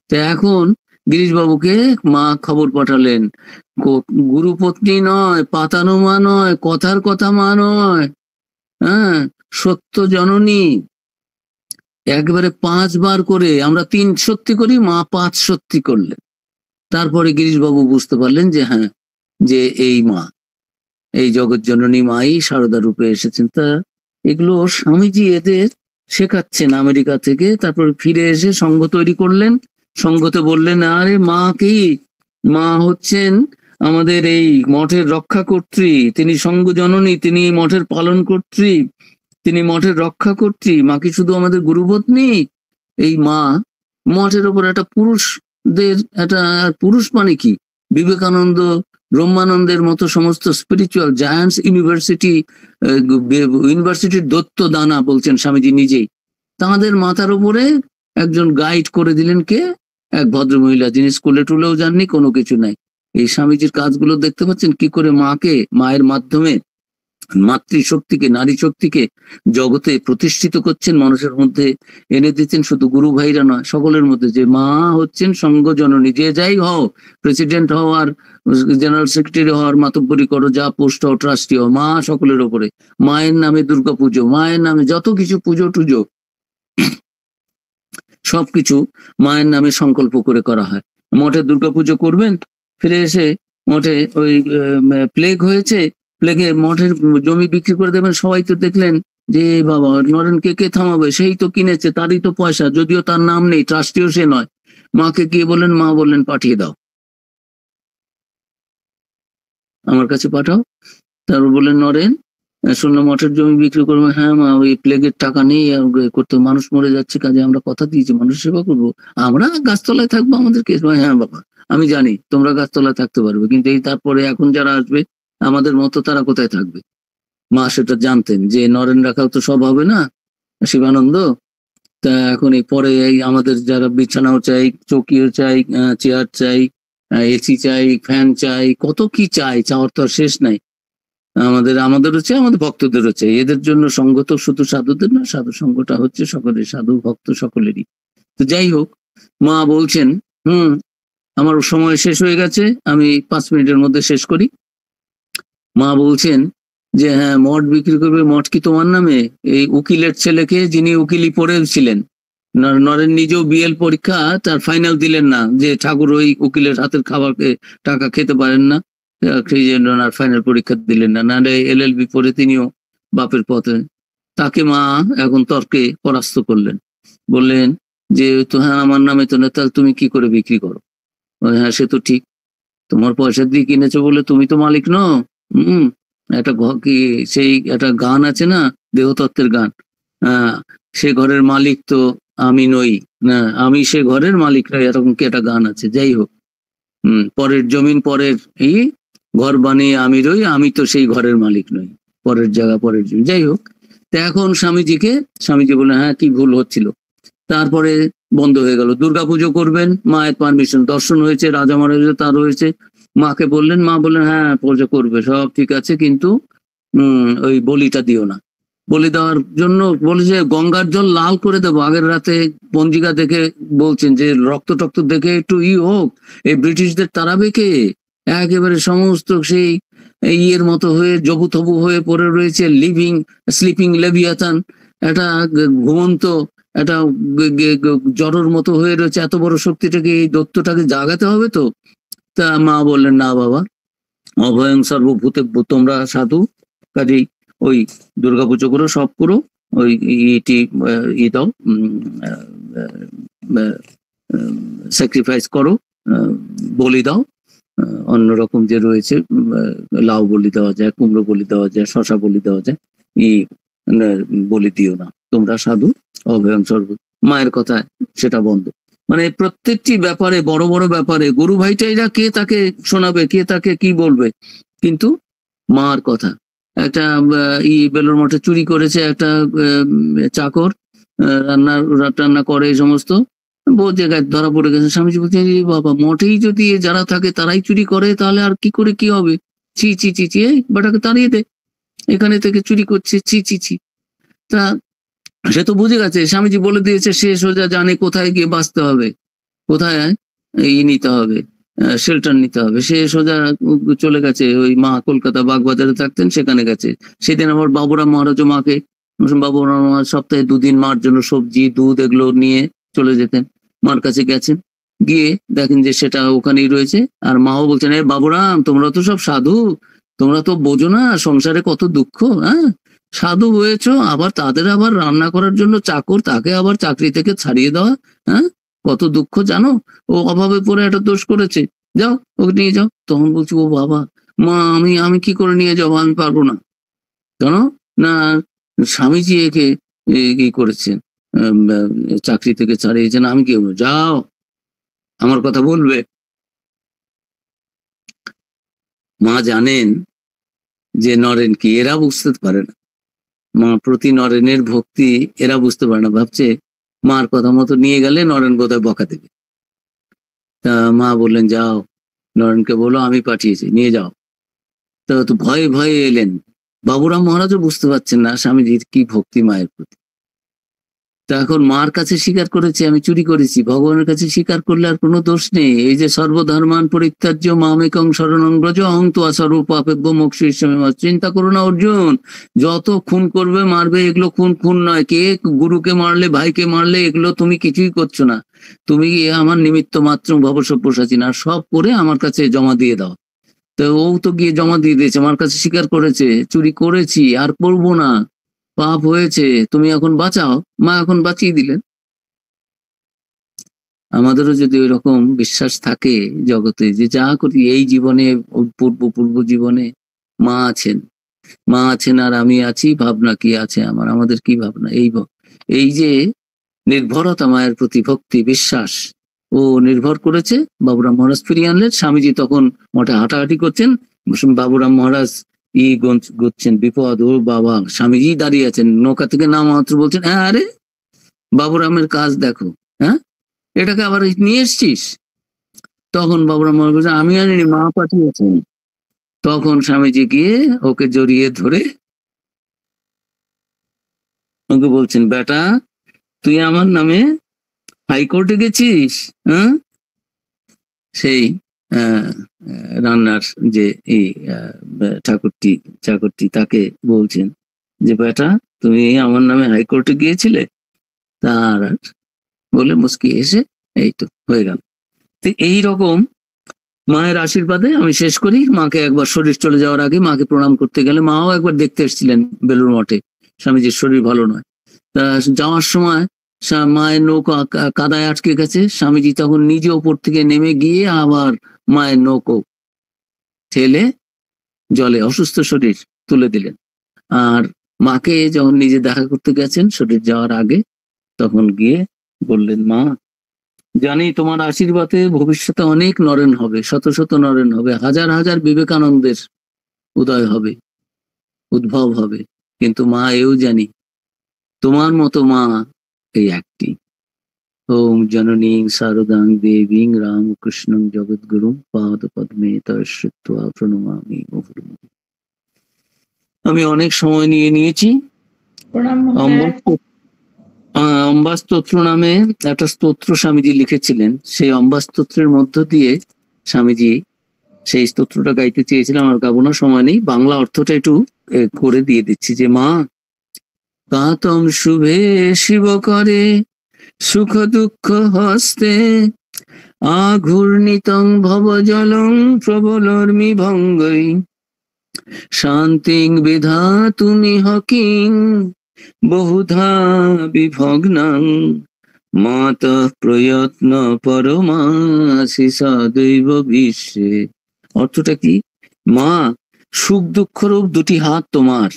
তা এখন গিরিশ বাবুকে মা খবর পাঠালেন, গুরুপত্নী নয়, পাতানো মা নয়, কথার কথা মা নয়, হ্যাঁ সত্য জননী। একবারে 5 বার করে, আমরা 3 সত্যি করি, মা 5 সত্যি করলেন। তারপরে গিরিশ বাবু বুঝতে পারলেন যে হ্যাঁ, যে এই মা, এই জগৎ জননী মাই সারদা রূপে এসেছেন। তা এগুলো স্বামীজি এদের শেখাচ্ছেন আমেরিকা থেকে। তারপর ফিরে এসে সংঘ তৈরি করলেন, সংঘতে বললেন আরে মা কি, মা হচ্ছেন আমাদের এই মঠের রক্ষাকর্ত্রী, তিনি সংঘ জননী, তিনি মঠের পালন কর্ত্রী, তিনি মঠের রক্ষা কর্ত্রী। মা কি শুধু আমাদের গুরুপত্নী? এই মা মঠের ওপর একটা পুরুষদের একটা, পুরুষ মানে কি, বিবেকানন্দ ব্রহ্মানন্দের মতো সমস্ত স্পিরিচুয়াল জায়ান্টস ইউনিভার্সিটির দত্ত দানা বলছেন স্বামীজি নিজেই, তাঁদের মাথার উপরে একজন গাইড করে দিলেন কে? এক ভদ্রমহিলা, যিনি স্কুলে টুলেও যাননি, কোনো কিছু নাই। এই স্বামীজির কাজগুলো দেখতে পাচ্ছেন কি করে মাকে, মায়ের মাধ্যমে মাতৃশক্তিকে, নারী শক্তিকে জগতে প্রতিষ্ঠিত করছেন, মানুষের মধ্যে এনে দিচ্ছেন, শুধু গুরু ভাইরা নয় সকলের মধ্যে, যে মা হচ্ছেন সংঘ জননী। যে যাই হও, প্রেসিডেন্ট হও আর জেনারেল সেক্রেটারি হওয়ার মাতব্বরি করো, যা পোস্ট হও, ট্রাস্টি হও, মা সকলের ওপরে। মায়ের নামে দুর্গা পুজো, মায়ের নামে যত কিছু পুজো টুজো সবকিছু মায়ের নামে সংকল্প করে করা হয়। মঠে দুর্গাপুজো করবেন, ফিরে এসে মঠে ওই প্লেগ হয়েছে, প্লেগে মঠের জমি বিক্রি করে দেবেন। সবাই তো দেখলেন যে বাবা নরেনকে কে থামাবে, সেই তো কিনেছে, তারই তো পয়সা, যদিও তার নাম নেই, ট্রাস্টিও সে নয়। মাকে গিয়ে বললেন, মা বললেন পাঠিয়ে দাও, আমার কাছে পাঠাও। তারপর বললেন নরেন শুনলাম মঠের জমি বিক্রি করবো। হ্যাঁ মা, ওই প্লেগের টাকা নেই করতে, মানুষ মরে যাচ্ছে, কাজে আমরা কথা দিয়েছি মানুষ সেবা করবো, আমরা গাছতলায় থাকবো, আমাদের কেস। হ্যাঁ বাবা আমি জানি তোমরা গাছতলায় থাকতে পারবে, কিন্তু এই তারপরে এখন যারা আসবে আমাদের মতো তারা কোথায় থাকবে? মা সেটা জানতেন যে নরেন রাখাও তো সব হবে না, শিবানন্দ। তা এখন এই পরে এই আমাদের যারা বিছানাও চাই, চৌকিও চাই, চেয়ার চাই, এসি চাই, ফ্যান চাই, কত কি চাই, চাওয়ার তো আর শেষ নাই। আমাদেরও চাই, আমাদের ভক্তদেরও চাই। এদের জন্য সঙ্গ তো শুধু সাধুদের না, সাধু সঙ্গটা হচ্ছে সকলের, সাধু ভক্ত সকলেরই। তো যাই হোক, মা বলছেন আমার সময় শেষ হয়ে গেছে, আমি 5 মিনিটের মধ্যে শেষ করি। মা বলছেন যে হ্যাঁ মঠ বিক্রি করবে, মঠ কি তোমার নামে? এই উকিলের ছেলেকে, যিনি উকিলি পড়েছিলেন, নরেন নিজেও বিএল পরীক্ষা তার ফাইনাল দিলেন না, যে ঠাকুর ওই উকিলের হাতের খাবারকে টাকা খেতে পারেন না, সেই জন্য আর ফাইনাল পরীক্ষা দিলেন না। নাহলে এলএলবি পড়ে তিনিও বাপের পথে। তাকে মা এখন তর্কে পরাস্ত করলেন, বললেন যে তো হ্যাঁ আমার নামে তো না, তাহলে তুমি কি করে বিক্রি করো? হ্যাঁ সে তো ঠিক, তোমার পয়সা দিয়ে কিনেছো বলে তুমি তো মালিক নও। একটা কি সেই একটা গান আছে না, দেহতত্ত্বের গান, সে ঘরের মালিক তো আমি নই, না আমি সে ঘরের মালিক নই, এরকম কি একটা গান আছে। যাই হোক, পরের জমিন পরের এই ঘর বানিয়ে আমি রই, আমি তো সেই ঘরের মালিক নই, পরের জায়গা পরের জমি। যাই হোক, তো এখন স্বামীজি বললেন হ্যাঁ কি ভুল হচ্ছিল। তারপরে বন্ধ হয়ে গেল। দুর্গাপুজো করবেন, মায়ের পারমিশন, দর্শন হয়েছে, রাজা মহারাজা তার হয়েছে। মাকে বললেন, মা বললেন হ্যাঁ পুজো করবে, সব ঠিক আছে, কিন্তু ওই বলিটা দিও না। বলি দেওয়ার জন্য বলে যে গঙ্গার জল লাল করে দেবো। আগের রাতে পঞ্জিকা দেখে বলছেন যে রক্ত টক্ত দেখে একটু হোক, এই ব্রিটিশদের তাড়াবে কে? একেবারে সমস্ত সেই ইয়ের মতো হয়ে জবুথবু হয়ে পড়ে রয়েছে, স্লিপিং লেভিয়াথান, একটা ঘুমন্ত একটা জড়োর মতো হয়ে রয়েছে। এত বড় শক্তিটাকে, এই দত্তটাকে জাগাতে হবে তো। তা মা বললেন না বাবা, অভয়ং সর্বভূতে, তোমরা সাধু, কাজেই ওই দুর্গাপুজো করো, সব করো, ওই দাও, স্যাক্রিফাইস করো, বলি দাও, অন্যরকম যে রয়েছে, লাউ বলি দেওয়া যায়, কুমড়ো বলি দেওয়া যায়, শশা বলি দেওয়া যায়, বলি দিও না, তোমরা সাধু, অভয়ং সর্ব। মায়ের কথায় সেটা বন্ধ। মানে প্রত্যেকটি ব্যাপারে, বড় বড় ব্যাপারে গুরু ভাইটাইরা কে তাকে শোনাবে, কে তাকে কি বলবে, কিন্তু মার কথা। একটা বেলুর মঠে চুরি করেছে একটা চাকর, রান্না করে এই সমস্ত, বহু জায়গায় ধরা পড়ে গেছে। স্বামীজি বলছেন বাবা, মঠেই যদি যারা থাকে তারাই চুরি করে, তাহলে আর কি করে কি হবে? ছি ছি ছি ছি, এই বেটাকে তাড়িয়ে দে, এখানে থেকে চুরি করছে, ছি ছি ছি। তা সে তো বুঝে গেছে, স্বামীজি বলে দিয়েছে, সে সোজা জানে কোথায় গিয়ে বাঁচতে হবে, কোথায় নিতে হবে, শেল্টার নিতে হবে। সে সোজা চলে গেছে, ওই মা কলকাতা বাগবাজারে থাকতেন, সেখানে গেছে। সেদিন আবার বাবুরাম মহারাজ মাকে, বাবুরাম মহারাজ সপ্তাহে 2 দিন মার জন্য সবজি দুধ এগুলো নিয়ে চলে যেতেন। মার কাছে গেছেন, গিয়ে দেখেন যে সেটা ওখানেই রয়েছে। আর মাও বলছেন, বাবুরাম তোমরা তো সব সাধু, তোমরা তো বোঝো না সংসারে কত দুঃখ। হ্যাঁ সাধু হয়েছ, আবার তাদের আবার রান্না করার জন্য চাকর, তাকে আবার চাকরি থেকে ছাড়িয়ে দেওয়া, হ্যাঁ কত দুঃখ জানো। ও অভাবে পড়ে একটা দোষ করেছে, যাও ওকে নিয়ে যাও। তখন বলছি, ও বাবা, মা আমি কি করে নিয়ে যাবো, আমি পারবো না। জানো না, স্বামীজি একে কি করেছেন, চাকরি থেকে ছাড়িয়েছেন, আমি কি বলবো, যাও আমার কথা বলবে। মা জানেন যে নরেন কি, এরা বুঝতে পারে না। মা প্রতি নরেনের ভক্তি এরা বুঝতে পারে না, ভাবছে মার কথা মতো নিয়ে গেলে নরেন বোধহয় বকা দেবে। তা মা বললেন, যাও নরেনকে বলো আমি পাঠিয়েছি, নিয়ে যাও। তো ভয়ে ভয়ে এলেন। বাবুরাম মহারাজও বুঝতে পারছেন না স্বামীজির কি ভক্তি মায়ের প্রতি। তা এখন মার কাছে স্বীকার করেছে আমি চুরি করেছি, ভগবানের কাছে স্বীকার করলে আর কোনো দোষ নেই। এই যে সর্বধর্মান পরিত্যাজ্য মামেকং শরণং ব্রজ অহং ত্বা সর্বপাপেভ্য মোক্ষয়িষ্যামি। চিন্তা করো না অর্জুন, যত খুন করবে মারবে, এগুলো খুন নয়। কে গুরুকে মারলে, ভাইকে মারলে, এগুলো তুমি কিছুই করছো না, তুমি আমার নিমিত্ত মাত্র ভবসব্যসাচী, না সব করে আমার কাছে জমা দিয়ে দাও। তো ও তো গিয়ে জমা দিয়ে দিয়েছে, আমার কাছে স্বীকার করেছে চুরি করেছি, আর করবো না, পাপ হয়েছে, তুমি এখন বাঁচাও। মা এখন বাঁচিয়ে দিলেন। আমাদেরও যদি ওই রকম বিশ্বাস থাকে জগতে, যে যা করি এই জীবনে, পূর্ব জীবনে মা আছেন আর আমি আছি, ভাবনা কি আছে আমাদের কি ভাবনা, এই যে নির্ভরতা, মায়ের প্রতি ভক্তি বিশ্বাস, ও নির্ভর করেছে। বাবুরাম মহারাজ ফিরিয়ে আনলেন। স্বামীজি তখন মঠে হাঁটাহাঁটি করছেন, বাবুরাম মহারাজ গুচ্ছেন, বিপদ, ও বাবা। স্বামীজি দাঁড়িয়ে আছেন, নৌকা থেকে নাম মাত্র বলছেন, হ্যাঁ আরে বাবুরামের কাজ দেখো, হ্যাঁ এটাকে আবার নিয়ে এসছিস। তখন বাবুরাম মহারাজ বলছেন, আমি আনিনি, মা পাঠিয়েছেন। তখন স্বামীজি গিয়ে ওকে জড়িয়ে ধরে ওকে বলছেন, বেটা তুই আমার নামে হাইকোর্টে গেছিস, হ্যাঁ সেই রান্নার যে এই চাকরটি তাকে বলছেন যে, বেটা তুমি আমার নামে হাইকোর্টে গিয়েছিলে। তার বলে মুস্কি এসে এই তো হয়ে গেল। তো এইরকম মায়ের আশীর্বাদে আমি শেষ করি। মাকে একবার শরীর চলে যাওয়ার আগে মাকে প্রণাম করতে গেলে, মাও একবার দেখতে এসেছিলেন বেলুড় মঠে, স্বামীজির শরীর ভালো নয়। তা যাওয়ার সময় মায়ের নৌকা কাদায় আটকে গেছে, স্বামীজি তখন নিজে ওপর থেকে নেমে গিয়ে আবার মায়ের নৌকো ঠেলে জলে অসুস্থ শরীর তুলে দিলেন। আর মাকে যখন নিজে দেখা করতে গেছেন শরীর যাওয়ার আগে, তখন গিয়ে বললেন, মা জানি তোমার আশীর্বাদে ভবিষ্যতে অনেক নরেন হবে, শত শত নরেন হবে, হাজার হাজার বিবেকানন্দের উদয় হবে, উদ্ভব হবে, কিন্তু মা এও জানি তোমার মতো মা এই একটি। ওম জননীং শারদাং দেবীং রামকৃষ্ণং জগদ্গুরুং পাদ পদ্মে তশ্রিত্বা প্রণমামি মুহুর্মুহুঃ। আমি অনেক সময় নিয়েছি। অম্বাস্তোত্র নামে একটা স্তোত্র স্বামীজি লিখেছিলেন, সেই অম্বাস্তোত্রের মধ্য দিয়ে স্বামীজি সেই স্তোত্রটা গাইতে চেয়েছিলাম, আর গাবো না, সময় নেই। বাংলা অর্থটা একটু করে দিয়ে দিচ্ছি যে, মা কাতম শুভে শিব করে সুখ দুঃখ হস্তে, আঘূর্ণিতং ভবজলং প্রবলর্মি ভঙ্গৈ, শান্তিং বিধা তুমি হকিং বহুধা বিভগ্নাং, মাতঃ প্রয়ত্ন পরমাসি সদৈব বিশ্বে। অর্থটা কি? মা, সুখ দুঃখ রূপ দুটি হাত তোমার,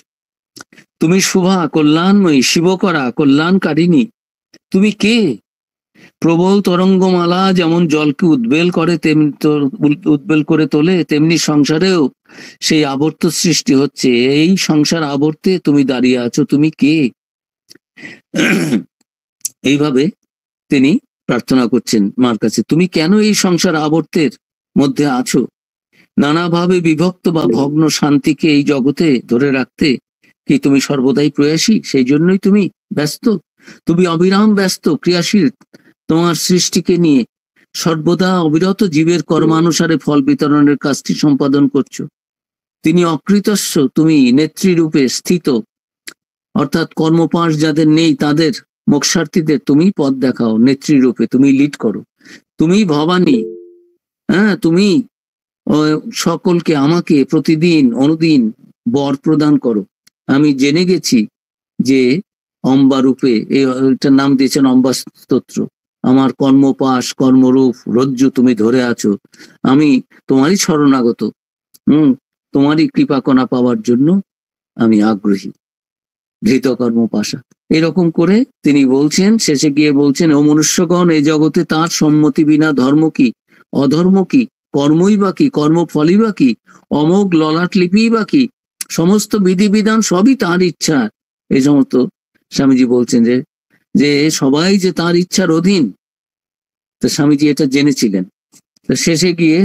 তুমি শুভা কল্যাণময়ী, শিবকরা কল্যাণকারিণী। তুমি কে? প্রবল তরঙ্গমালা যেমন জলকে উদ্বেল করে উদ্বেল করে তোলে, তেমনি সংসারেও সেই আবর্ত সৃষ্টি হচ্ছে। এই সংসার আবর্তে তুমি দাঁড়িয়ে আছো, তুমি কে? এইভাবে তিনি প্রার্থনা করছেন মার কাছে, তুমি কেন এই সংসার আবর্তের মধ্যে আছো? নানাভাবে বিভক্ত বা ভগ্ন শান্তিকে এই জগতে ধরে রাখতে কি তুমি সর্বদাই প্রয়াসী? সেই জন্যই তুমি ব্যস্ত, তুমি অবিরাম ব্যস্ত, ক্রিয়াশীল, তোমার সৃষ্টিকে নিয়ে সর্বদা অবিরত জীবের কর্মানুসারে ফল বিতরণের কাজটি সম্পাদন করছো। তিনি অকৃতস্ব, তুমি নেত্রীরূপে স্থিত, অর্থাৎ কর্মপাশ যাদের নেই তাদের মোক্ষার্থীদের তুমি পথ দেখাও, নেত্রীরূপে তুমি লিড করো, তুমি ভবানী। হ্যাঁ, তুমি সকলকে, আমাকে প্রতিদিন অনুদিন বর প্রদান করো। আমি জেনে গেছি যে অম্বারূপে, এটার নাম দিয়েছেন অম্বাস্তোত্র, আমার কর্মপাশ কর্মরূপ রজ্জু তুমি ধরে আছো, আমি তোমারই শরণাগত, তোমারই কৃপাকণা পাওয়ার জন্য আমি আগ্রহী, ধৃতকর্ম পাশা। এরকম করে তিনি বলছেন, শেষে গিয়ে বলছেন, ও মনুষ্যগণ, এই জগতে তার সম্মতি বিনা ধর্ম কি, অধর্ম কি, কর্মই বা কি, কর্মফলই বা কি, অমোঘ ললাট লিপি বা কি, সমস্ত বিধিবিধান সবই তার ইচ্ছা। এই সমস্ত স্বামীজি বলছেন যে সবাই যে তার ইচ্ছার অধীন। তো স্বামীজি এটা জেনেছিলেন। তো শেষে গিয়ে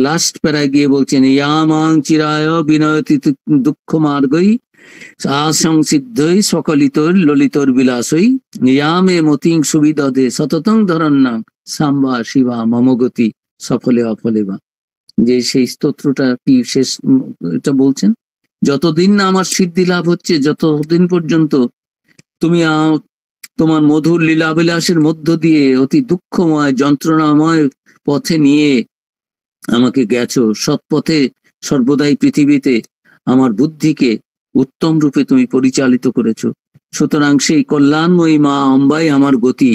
লাস্ট প্যারায় গিয়ে বলছেন, ইয়ামাং চিরায় বিনয়তি দুঃখ মার্গই আসংসিদ্ধই সকলিতর ললিতর বিলাসই, ইয়ামে মতিং সুবিদদে সততং ধরন্নাং সাম্বা শিবা মমগতি সফলে অফলে বা। যে সেই স্তোত্রটা কি শেষ এটা বলছেন, যতদিন না আমার সিদ্ধি লাভ হচ্ছে, যতদিন পর্যন্ত তুমি তোমার মধুর লীলাবিলাসের মধ্য দিয়ে অতি দুঃখময় যন্ত্রণাময় পথে নিয়ে আমাকে গেছো, সৎ পথে সর্বদাই পৃথিবীতে আমার বুদ্ধিকে উত্তম রূপে তুমি পরিচালিত করেছো। সুতরাং সেই কল্যাণময়ী মা অম্বাই আমার গতি,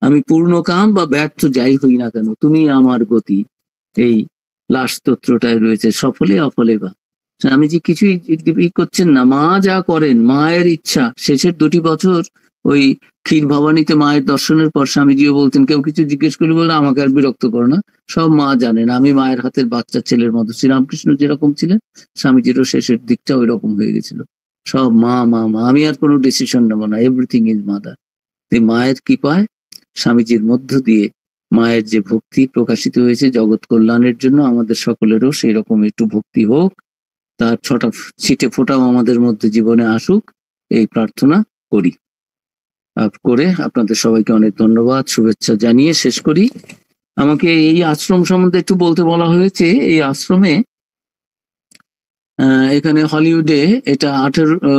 আমি পূর্ণকাম বা ব্যর্থ যাই হই না কেন, তুমি আমার গতি। এই লাস্ট স্তোত্রটায় রয়েছে সফলে অফলে বা। স্বামীজি কিছুই করছেন না, মা যা করেন, মায়ের ইচ্ছা। শেষের 2 বছর ওই ক্ষীর ভবানীতে মায়ের দর্শনের পর স্বামীজিও বলতেন, কেউ কিছু জিজ্ঞেস করলে বলে আমাকে আর বিরক্ত করো না, সব মা জানেন, আমি মায়ের হাতের বাচ্চা ছেলের মতো। শ্রীরামকৃষ্ণ যেরকম ছিলেন, স্বামীজিরও শেষের দিকটা ওই রকম হয়ে গেছিল, সব মা মা মা, আমি আর কোনো ডিসিশন নেবো না, এভরিথিং ইজ মাদার। মায়ের কৃপায় স্বামীজির মধ্য দিয়ে মায়ের যে ভক্তি প্রকাশিত হয়েছে জগৎ কল্যাণের জন্য, আমাদের সকলেরও সেই রকম একটু ভক্তি হোক, তার ছিটে ফোটাও আমাদের মধ্যে জীবনে আসুক, এই প্রার্থনা করি। করে আপনাদের সবাইকে অনেক ধন্যবাদ, শুভেচ্ছা জানিয়ে শেষ করি। আমাকে এই আশ্রম সম্বন্ধে একটু বলতে বলা হয়েছে। এই আশ্রমে এখানে হলিউডে এটা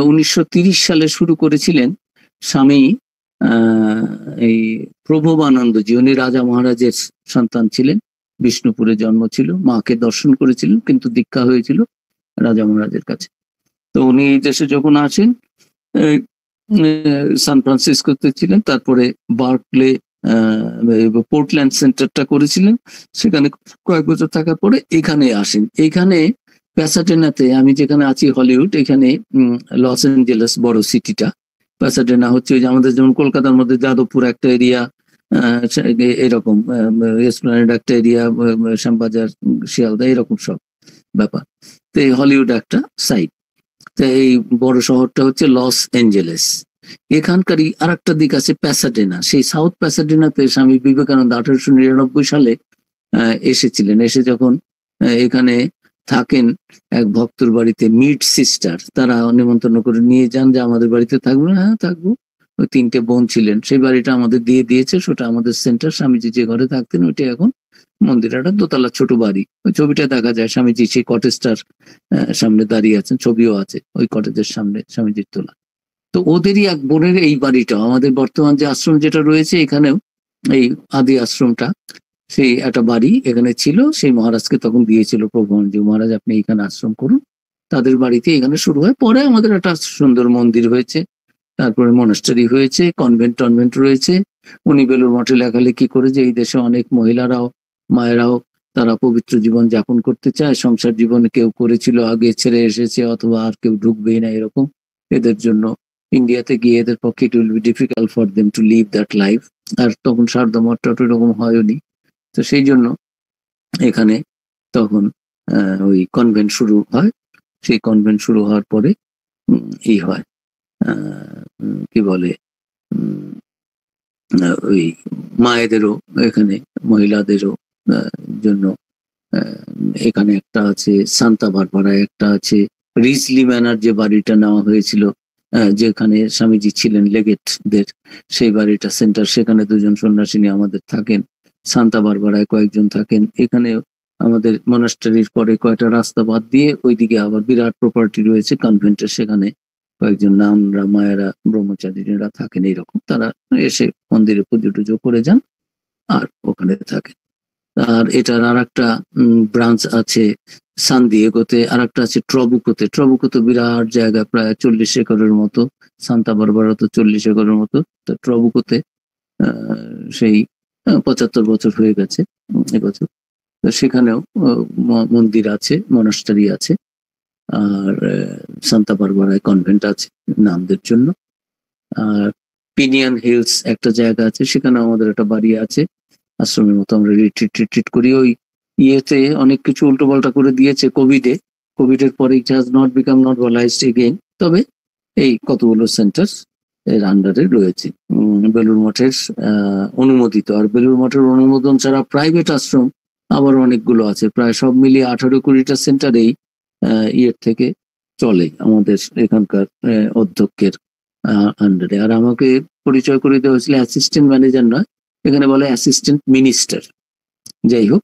1930 সালে শুরু করেছিলেন স্বামী এই প্রভবানন্দজি, উনি রাজা মহারাজের সন্তান ছিলেন, বিষ্ণুপুরে জন্ম ছিল, মাকে দর্শন করেছিলেন, কিন্তু দীক্ষা হয়েছিল রাজা মহারাজের কাছে। তো উনি এই দেশে যখন আসেন, সান ফ্রান্সিসকোতে ছিলেন, তারপরে বার্কলে পোর্টল্যান্ড সেন্টারটা করেছিলেন, সেখানে কয়েক বছর থাকার পরে এখানে আসেন। এখানে প্যাসাডেনাতে, আমি যেখানে আছি হলিউড, এখানে লস অ্যাঞ্জেলেস বড় সিটিটা, প্যাসাডেনা হচ্ছে ওই যে আমাদের যেমন কলকাতার মধ্যে যাদবপুর একটা এরিয়া, এরকম এসপ্ল্যানেড একটা এরিয়া, শ্যামবাজার, শিয়ালদা, এরকম সব ব্যাপার। তো এই হলিউড একটা সাইড। তো এই বড় শহরটা হচ্ছে লস অ্যাঞ্জেলেস। এখানকারই আর একটা দিক আছে প্যাসাডেনা। সেই সাউথ প্যাসাডেনাতে স্বামী বিবেকানন্দ 1899 সালে এসেছিলেন। এসে যখন এখানে থাকেন এক ভক্তর বাড়িতে, মিড সিস্টার, তারা নিমন্ত্রণ করে নিয়ে যান যে আমাদের বাড়িতে থাকবে। হ্যাঁ, থাকবো। ওই 3টে বোন ছিলেন, সেই বাড়িটা আমাদের দিয়ে দিয়েছে, সেটা আমাদের সেন্টার। স্বামীজি যে ঘরে থাকতেন ওইটা এখন মন্দির, একটা দোতলা ছোট বাড়ি। ওই ছবিটা দেখা যায়, স্বামীজি সেই কটেজটার সামনে দাঁড়িয়ে আছেন, ছবিও আছে ওই কটেজের সামনে স্বামীজির তোলা। তো ওদেরই এক বোনের এই বাড়িটা, আমাদের বর্তমান যে আশ্রম যেটা রয়েছে এখানেও এই আদি আশ্রমটা, সেই একটা বাড়ি এখানে ছিল, সেই মহারাজকে তখন দিয়েছিল প্রভুজি, মহারাজ আপনি এখানে আশ্রম করুন। তাদের বাড়িতে এখানে শুরু হয়। পরে আমাদের একটা সুন্দর মন্দির হয়েছে, তারপরে মনাস্টারি হয়েছে, কনভেন্ট রয়েছে। উনি বেলুর মঠে লেখালেখি করে যে এই দেশে অনেক মহিলারাও, মায়েরাও, তারা পবিত্র জীবন যাপন করতে চায়, সংসার জীবন কেউ করেছিল আগে, ছেড়ে এসেছে, অথবা আর কেউ ঢুকবেই না এরকম, এদের জন্য ইন্ডিয়াতে গিয়ে এদের পক্ষে it will be difficult for them to live that life. আর তখন সারদা মঠটা এরকম হয়নি। তো সেই জন্য এখানে তখন ওই কনভেন্ট শুরু হয়। সেই কনভেন্ট শুরু হওয়ার পরে এই হয়, কি বলে, ওই মায়েদেরও, এখানে মহিলাদেরও জন্য এখানে একটা আছে, সান্তা বারবারায় একটা আছে, রিজলি ম্যানার যে বাড়িটা নেওয়া হয়েছিল, যেখানে স্বামীজি ছিলেন লেগেটদের, সেই বাড়িটা সেন্টার, সেখানে 2জন সন্ন্যাসিনী আমাদের থাকেন। সান্তা বারবারায় কয়েকজন থাকেন। এখানে আমাদের মনাস্টারির পরে কয়েকটা রাস্তা বাদ দিয়ে ওইদিকে আবার বিরাট প্রপার্টি রয়েছে কনভেন্টের, সেখানে কয়েকজন নামরা, মায়েরা, ব্রহ্মচারীরা থাকেন। এইরকম তারা এসে মন্দিরে পুজো টুজো করে যান আর ওখানে থাকেন। আর এটার আর একটা ব্রাঞ্চ আছে সান দিয়েগোতে, আর একটা আছে ট্রবুকোতে। ট্রবুকোতে বিরাট জায়গা, প্রায় 40 একরের মতো। সান্তা বারবারা তো 40 একরের মতো। তো ট্রবুকোতে সেই 75 বছর হয়ে গেছে এবছর। তো সেখানেও মন্দির আছে, মনাস্টারি আছে, আর সান্তা বারবারায় কনভেন্ট আছে নামদের জন্য। আর পিনিয়ন হিলস একটা জায়গা আছে, সেখানে আমাদের একটা বাড়ি আছে, আশ্রমের মতো। আমরা রিট্রিট করি। ওই ইয়েতে অনেক কিছু উল্টো পাল্টা করে দিয়েছে কোভিডের পরে, it has not become normalised again. তবে এই কতগুলো সেন্টার এর আন্ডারে রয়েছে। বেলুর মঠের অনুমোদিত, আর বেলুর মঠের অনুমোদন ছাড়া প্রাইভেট আশ্রম আবার অনেকগুলো আছে। প্রায় সব মিলিয়ে 18-20টা সেন্টার এই ইয়ের থেকে চলে আমাদের এখানকার অধ্যক্ষের আন্ডারে। আর আমাকে পরিচয় করে দেওয়া হয়েছিল অ্যাসিস্ট্যান্ট ম্যানেজার নয়, এখানে বলে অ্যাসিস্ট্যান্ট মিনিস্টার। যাই হোক,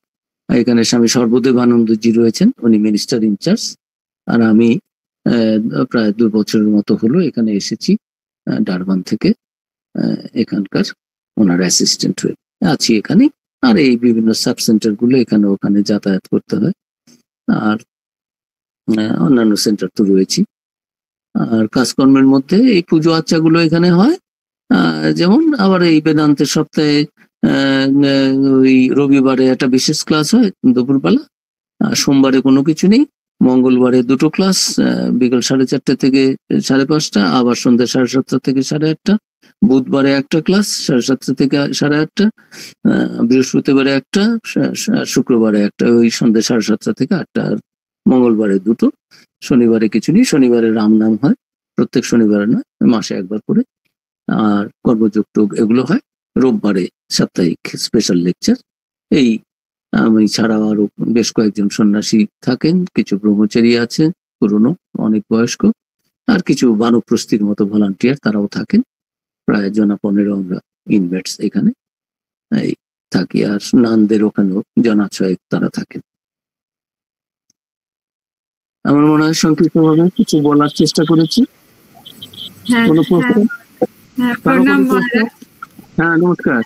এখানে স্বামী সর্বদেবানন্দজি রয়েছেন, উনি মিনিস্টার ইনচার্জ। আর আমি প্রায় 2 বছরের মতো হলো এখানে এসেছি ডারবান থেকে, এখানকার ওনার অ্যাসিস্ট্যান্ট হয়ে আছি এখানে। আর এই বিভিন্ন সাব সেন্টার গুলো এখানে ওখানে যাতায়াত করতে হয়। আর অন্যান্য সেন্টার তো রয়েছে। আর কাজকর্মের মধ্যে এই পুজো আচ্চাগুলো এখানে হয়। যেমন আবার এই বেদান্তের সপ্তাহে ওই রবিবারে একটা বিশেষ ক্লাস হয় দুপুরবেলা, সোমবারে কোনো কিছু নেই, মঙ্গলবারে 2টো ক্লাস, বিকাল 4:30 থেকে 5:30, আবার সন্ধ্যা 7:30 থেকে 8:30, বুধবারে একটা ক্লাস 7:30 থেকে 8:30, বৃহস্পতিবারে একটা, শুক্রবারে একটা, ওই সন্ধ্যা 7:30 থেকে 8টা, আর মঙ্গলবারে 2টো, শনিবারে কিছু নেই। শনিবারে রাম নাম হয়, প্রত্যেক শনিবারে নয়, মাসে একবার করে। আর কর্মযোগ টোগ এগুলো হয়। রোববারে সাপ্তাহিক স্পেশাল লেকচার। এই আমি ছাড়াও আরো বেশ কয়েকজন সন্ন্যাসী থাকেন, কিছু ব্রহ্মচারী আছে পুরনো, অনেক বয়স্ক, আর কিছু বানপ্রস্থির মতো ভলান্টিয়ার, তারাও থাকেন। প্রায় 15 আমরা ইনভেটস এখানে এই থাকি। আর নানদের ওখানেও 6 তারা থাকেন। আমার মনে হয় সংক্ষিপ্তভাবে কিছু বলার চেষ্টা করেছি। হ্যাঁ, কোনো প্রশ্ন? হ্যাঁ, প্রণাম মহারাজ। হ্যাঁ, নমস্কার।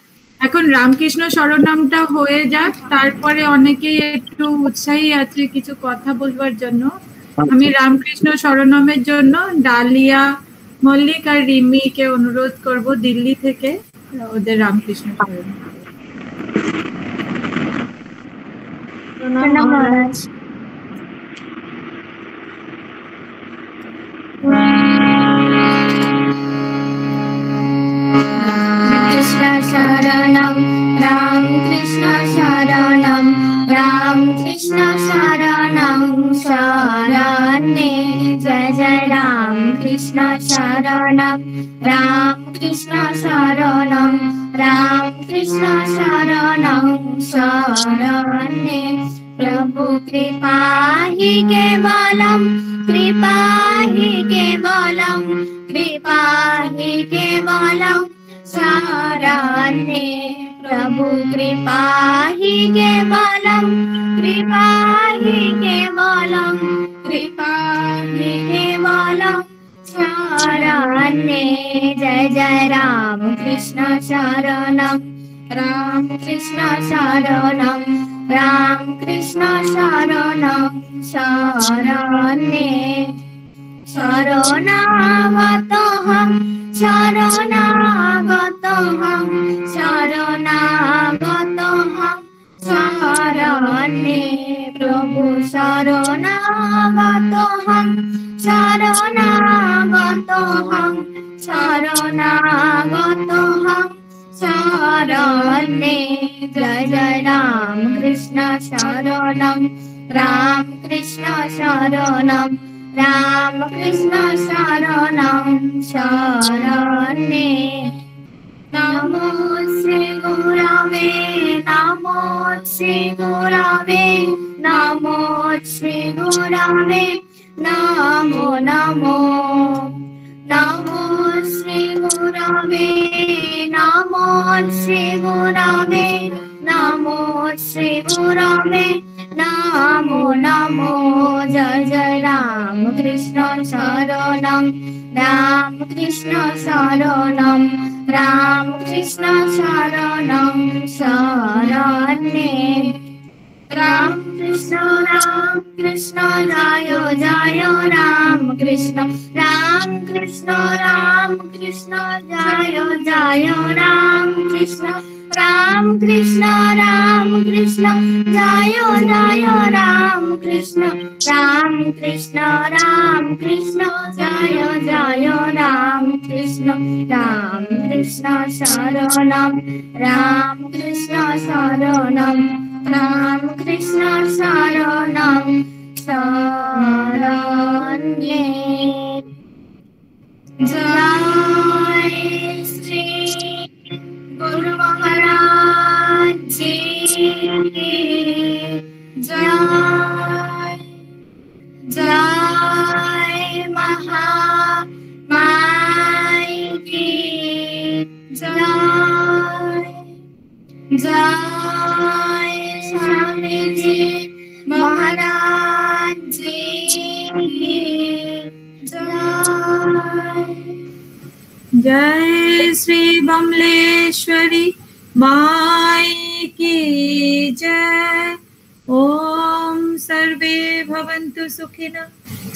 এখন রামকৃষ্ণ শরণামটা হয়ে যাক, তারপরে অনেকেই একটু উৎসাহী আছে কিছু কথা বলবার জন্য। আমি রামকৃষ্ণ শরণামের জন্য ডালিয়া, মল্লিক আর রিমিকে অনুরোধ করব দিল্লি থেকে ওদের রামকৃষ্ণ শরণাম। প্রণাম মহারাজ। কৃষ্ণ শরণম রাম কৃষ্ণ শরণম রাম কৃষ্ণ শরণম শরণে জয় জয় রাম কৃষ্ণ শরণম রাম কৃষ্ণ শরণম রাম কৃষ্ণ শরণম শরণে প্রভু কৃপা হি কেবলম কৃপা হি কেবলম কৃপা হি কেবলম शरणे प्रभु कृपा हि केवलम कृपा हि केवलम कृपा हि केवलम शरणे जय जय राम कृष्ण शरणम राम कृष्ण शरणम राम कृष्ण शरणम शरणे शरणागतोऽहं शरणागतोऽहं शरणागतोऽहं शरणे प्रभु शरणागतोऽहं शरणागतोऽहं शरणागतोऽहं शरणे जय जय राम कृष्ण शरणं राम कृष्ण शरणं राम कृष्ण शरणं शरणे नमो श्री गुरवे नमो श्री गुरवे नमो श्री गुरवे नमो नमो नमो श्री गुरवे नमो श्री गुरवे नमो श्री गुरवे नमो नमो जय जय राम कृष्ण शरणं राम कृष्ण शरणं राम कृष्ण शरणं शरणे राम कृष्ण जय जय राम कृष्ण जय जय राम कृष्ण राम कृष्ण जय जय राम कृष्ण जय जय राम कृष्ण शरणं राम कृष्ण शरणं राम कृष्ण शरणं शरण्ये जय श्री गुरु महाराज जी की जय जय महामाई की जय जय स्वामी जी महाराज जी की जय जय श्री बमलेश्वरी माई की जय। ओम सर्वे भवन्तु सुखिनः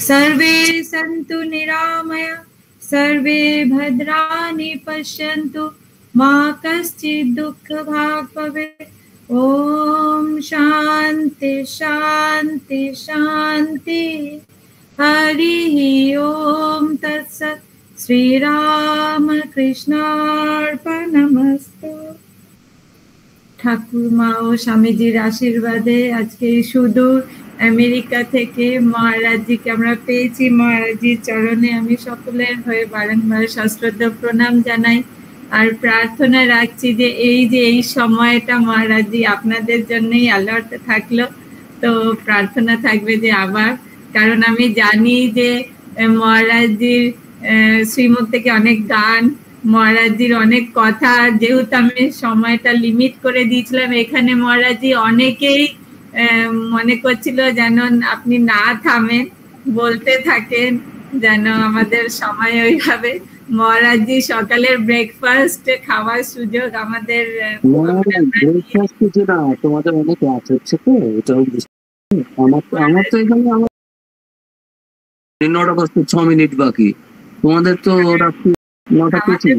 सर्वे सन्तु निरामया सर्वे भद्राणि पश्यन्तु मा कश्चित् दुःखभाग् भवेत्। ओम शांति शांति शांति। हरि ओम तत्सत्। श्री राम कृष्णार्पणमस्तु। ঠাকুরমা ও স্বামীজির আশীর্বাদে আজকে সুদূর আমেরিকা থেকে মহারাজজিকে আমরা পেয়েছি। মহারাজজির চরণে আমি সকলের হয়ে বারংবার সশ্রদ্ধ প্রণাম জানাই আর প্রার্থনা রাখছি যে এই সময়টা মহারাজজি আপনাদের জন্যই অ্যালার্ট থাকলো। তো প্রার্থনা থাকবে যে আবার, কারণ আমি জানি যে মহারাজজির শ্রীমুখ থেকে অনেক গান, মহারাজজির অনেক কথা, যেহেতু আমি সময়টা লিমিট করে দিয়েছিলাম এখানে, মহারাজজি অনেকেই মনে করছিল যেন আপনি না থামেন, বলতে থাকেন যেন আমাদের সময় ওইভাবে। মহারাজজি সকালের ব্রেকফাস্ট খাওয়ার সুযোগ আমাদের ব্রেকফাস্ট কিছু না, তোমাদের অনেক রাত হচ্ছে তো, এটাও আমার তো এখানে 9:06 বাকি, তোমাদের তো রাত্রি 9:25।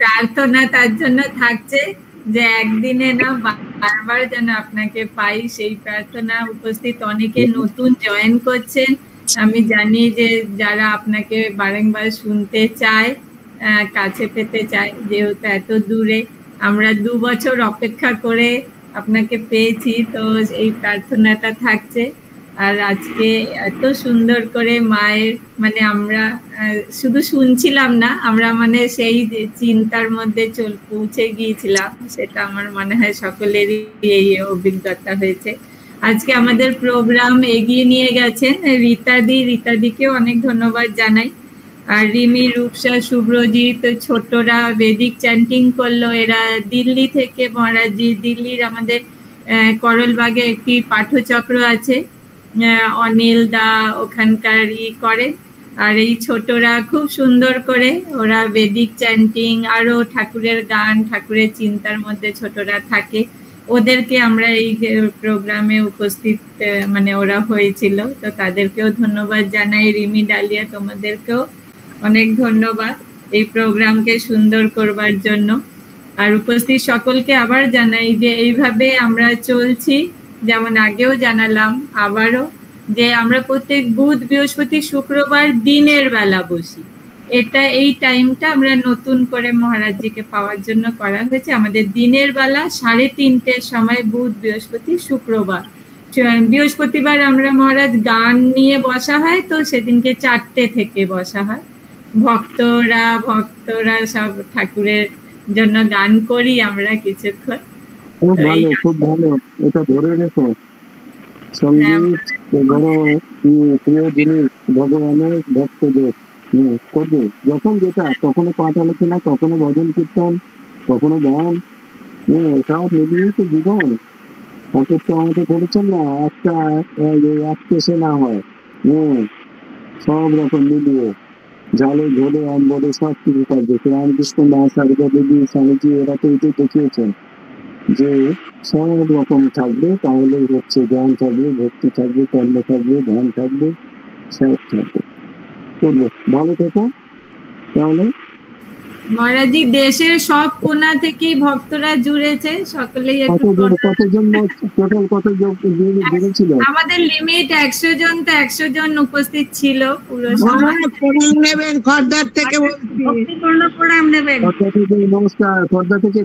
প্রার্থনা তার জন্য থাকছে যে একদিনে না বারবার যেন আপনাকে পাই, সেই প্রার্থনা। উপস্থিত অনেকে নতুন জয়েন করছেন, আমি জানি যে যারা আপনাকে বারংবার শুনতে চায়, কাছে পেতে চায়, যেহেতু এত দূরে, আমরা 2 বছর অপেক্ষা করে আপনাকে পেয়েছি, তো এই প্রার্থনাটা থাকছে। আর আজকে এত সুন্দর করে মায়ের মানে আমরা শুধু শুনছিলাম না, আমরা মানে সেই চিন্তার মধ্যে পৌঁছে গিয়েছিলাম, সেটা আমার মনে হয় সকলেরই এই অভিজ্ঞতা হয়েছে। আজকে আমাদের প্রোগ্রাম এগিয়ে নিয়ে গেছেন রীতাদিকেও অনেক ধন্যবাদ জানাই। আর রিমি, রূপসা, শুভ্রজিৎ, ছোটরা বেদিক চ্যান্টিং করলো। এরা দিল্লি থেকে, মহারাজজি দিল্লির আমাদের করলবাগে একটি পাঠচক্র আছে, অনিল দা ওখানকার করে। আর এই ছোটরা খুব সুন্দর করে ওরা বেদিক চ্যান্টিং, আরো ঠাকুরের গান, ঠাকুরের চিন্তার মধ্যে ছোটরা থাকে। ওদেরকে আমরা এই প্রোগ্রামে উপস্থিত মানে ওরা হয়েছিল, তো তাদেরকেও ধন্যবাদ জানাই। রিমি, ডালিয়া, তোমাদেরকেও অনেক ধন্যবাদ এই প্রোগ্রামকে সুন্দর করবার জন্য। আর উপস্থিত সকলকে আবার জানাই যে এইভাবে আমরা চলছি, যেমন আগেও জানালাম আবারও, যে আমরা প্রত্যেক বুধ, বৃহস্পতি, শুক্রবার দিনের বেলা বসি। এটা এই টাইমটা আমরা নতুন করে মহারাজজিকে পাওয়ার জন্য করা হয়েছে। আমাদের দিনের বেলা 3:30-র সময় বুধ, বৃহস্পতি, শুক্রবার। বৃহস্পতিবার আমরা মহারাজ গান নিয়ে বসা হয়, তো সেদিনকে 4টে থেকে বসা হয়। ভক্তরা সব ঠাকুরের জন্য গান করি আমরা কিছুক্ষণ। খুব ভালো, খুব ভালো, এটা ধরে রেখো। সঙ্গীত বড় প্রিয় জিনিস ভগবানের ভক্তদের করবে। যখন যেটা, কখনো পাঠ আলোচনা, কখনো ভজন কীর্তন, কখনো গান, এটাও মিলিয়ে তো জীবন। অন্তত আমাদের বলেছেন না, এক কেসে না হয়, সব রকম মিলিয়ে ঝালে ঝোলে আম্বরে সব কিছু থাকবে। রামকৃষ্ণ দাস, সারদা দেবী, স্বামীজি এরা তো এটা দেখিয়েছেন যে সব রকম থাকবে, তাহলে হচ্ছে জ্ঞান থাকবে, ভক্তি থাকবে, কর্ম থাকবে, ধ্যান থাকবে, সব থাকবে। করবো, ভালো থেকো। তাহলে মহারাজজি দেশের সব কোণা থেকেই ভক্তরা জুড়েছে, সকলেই কতজন জুড়েছিল? আমাদের লিমিট 100 জন, তো 100 জন উপস্থিত ছিল পুরো। নেবেন খর্দার থেকে, প্রণাম নেবেন। নমস্কার, খর্দা থেকে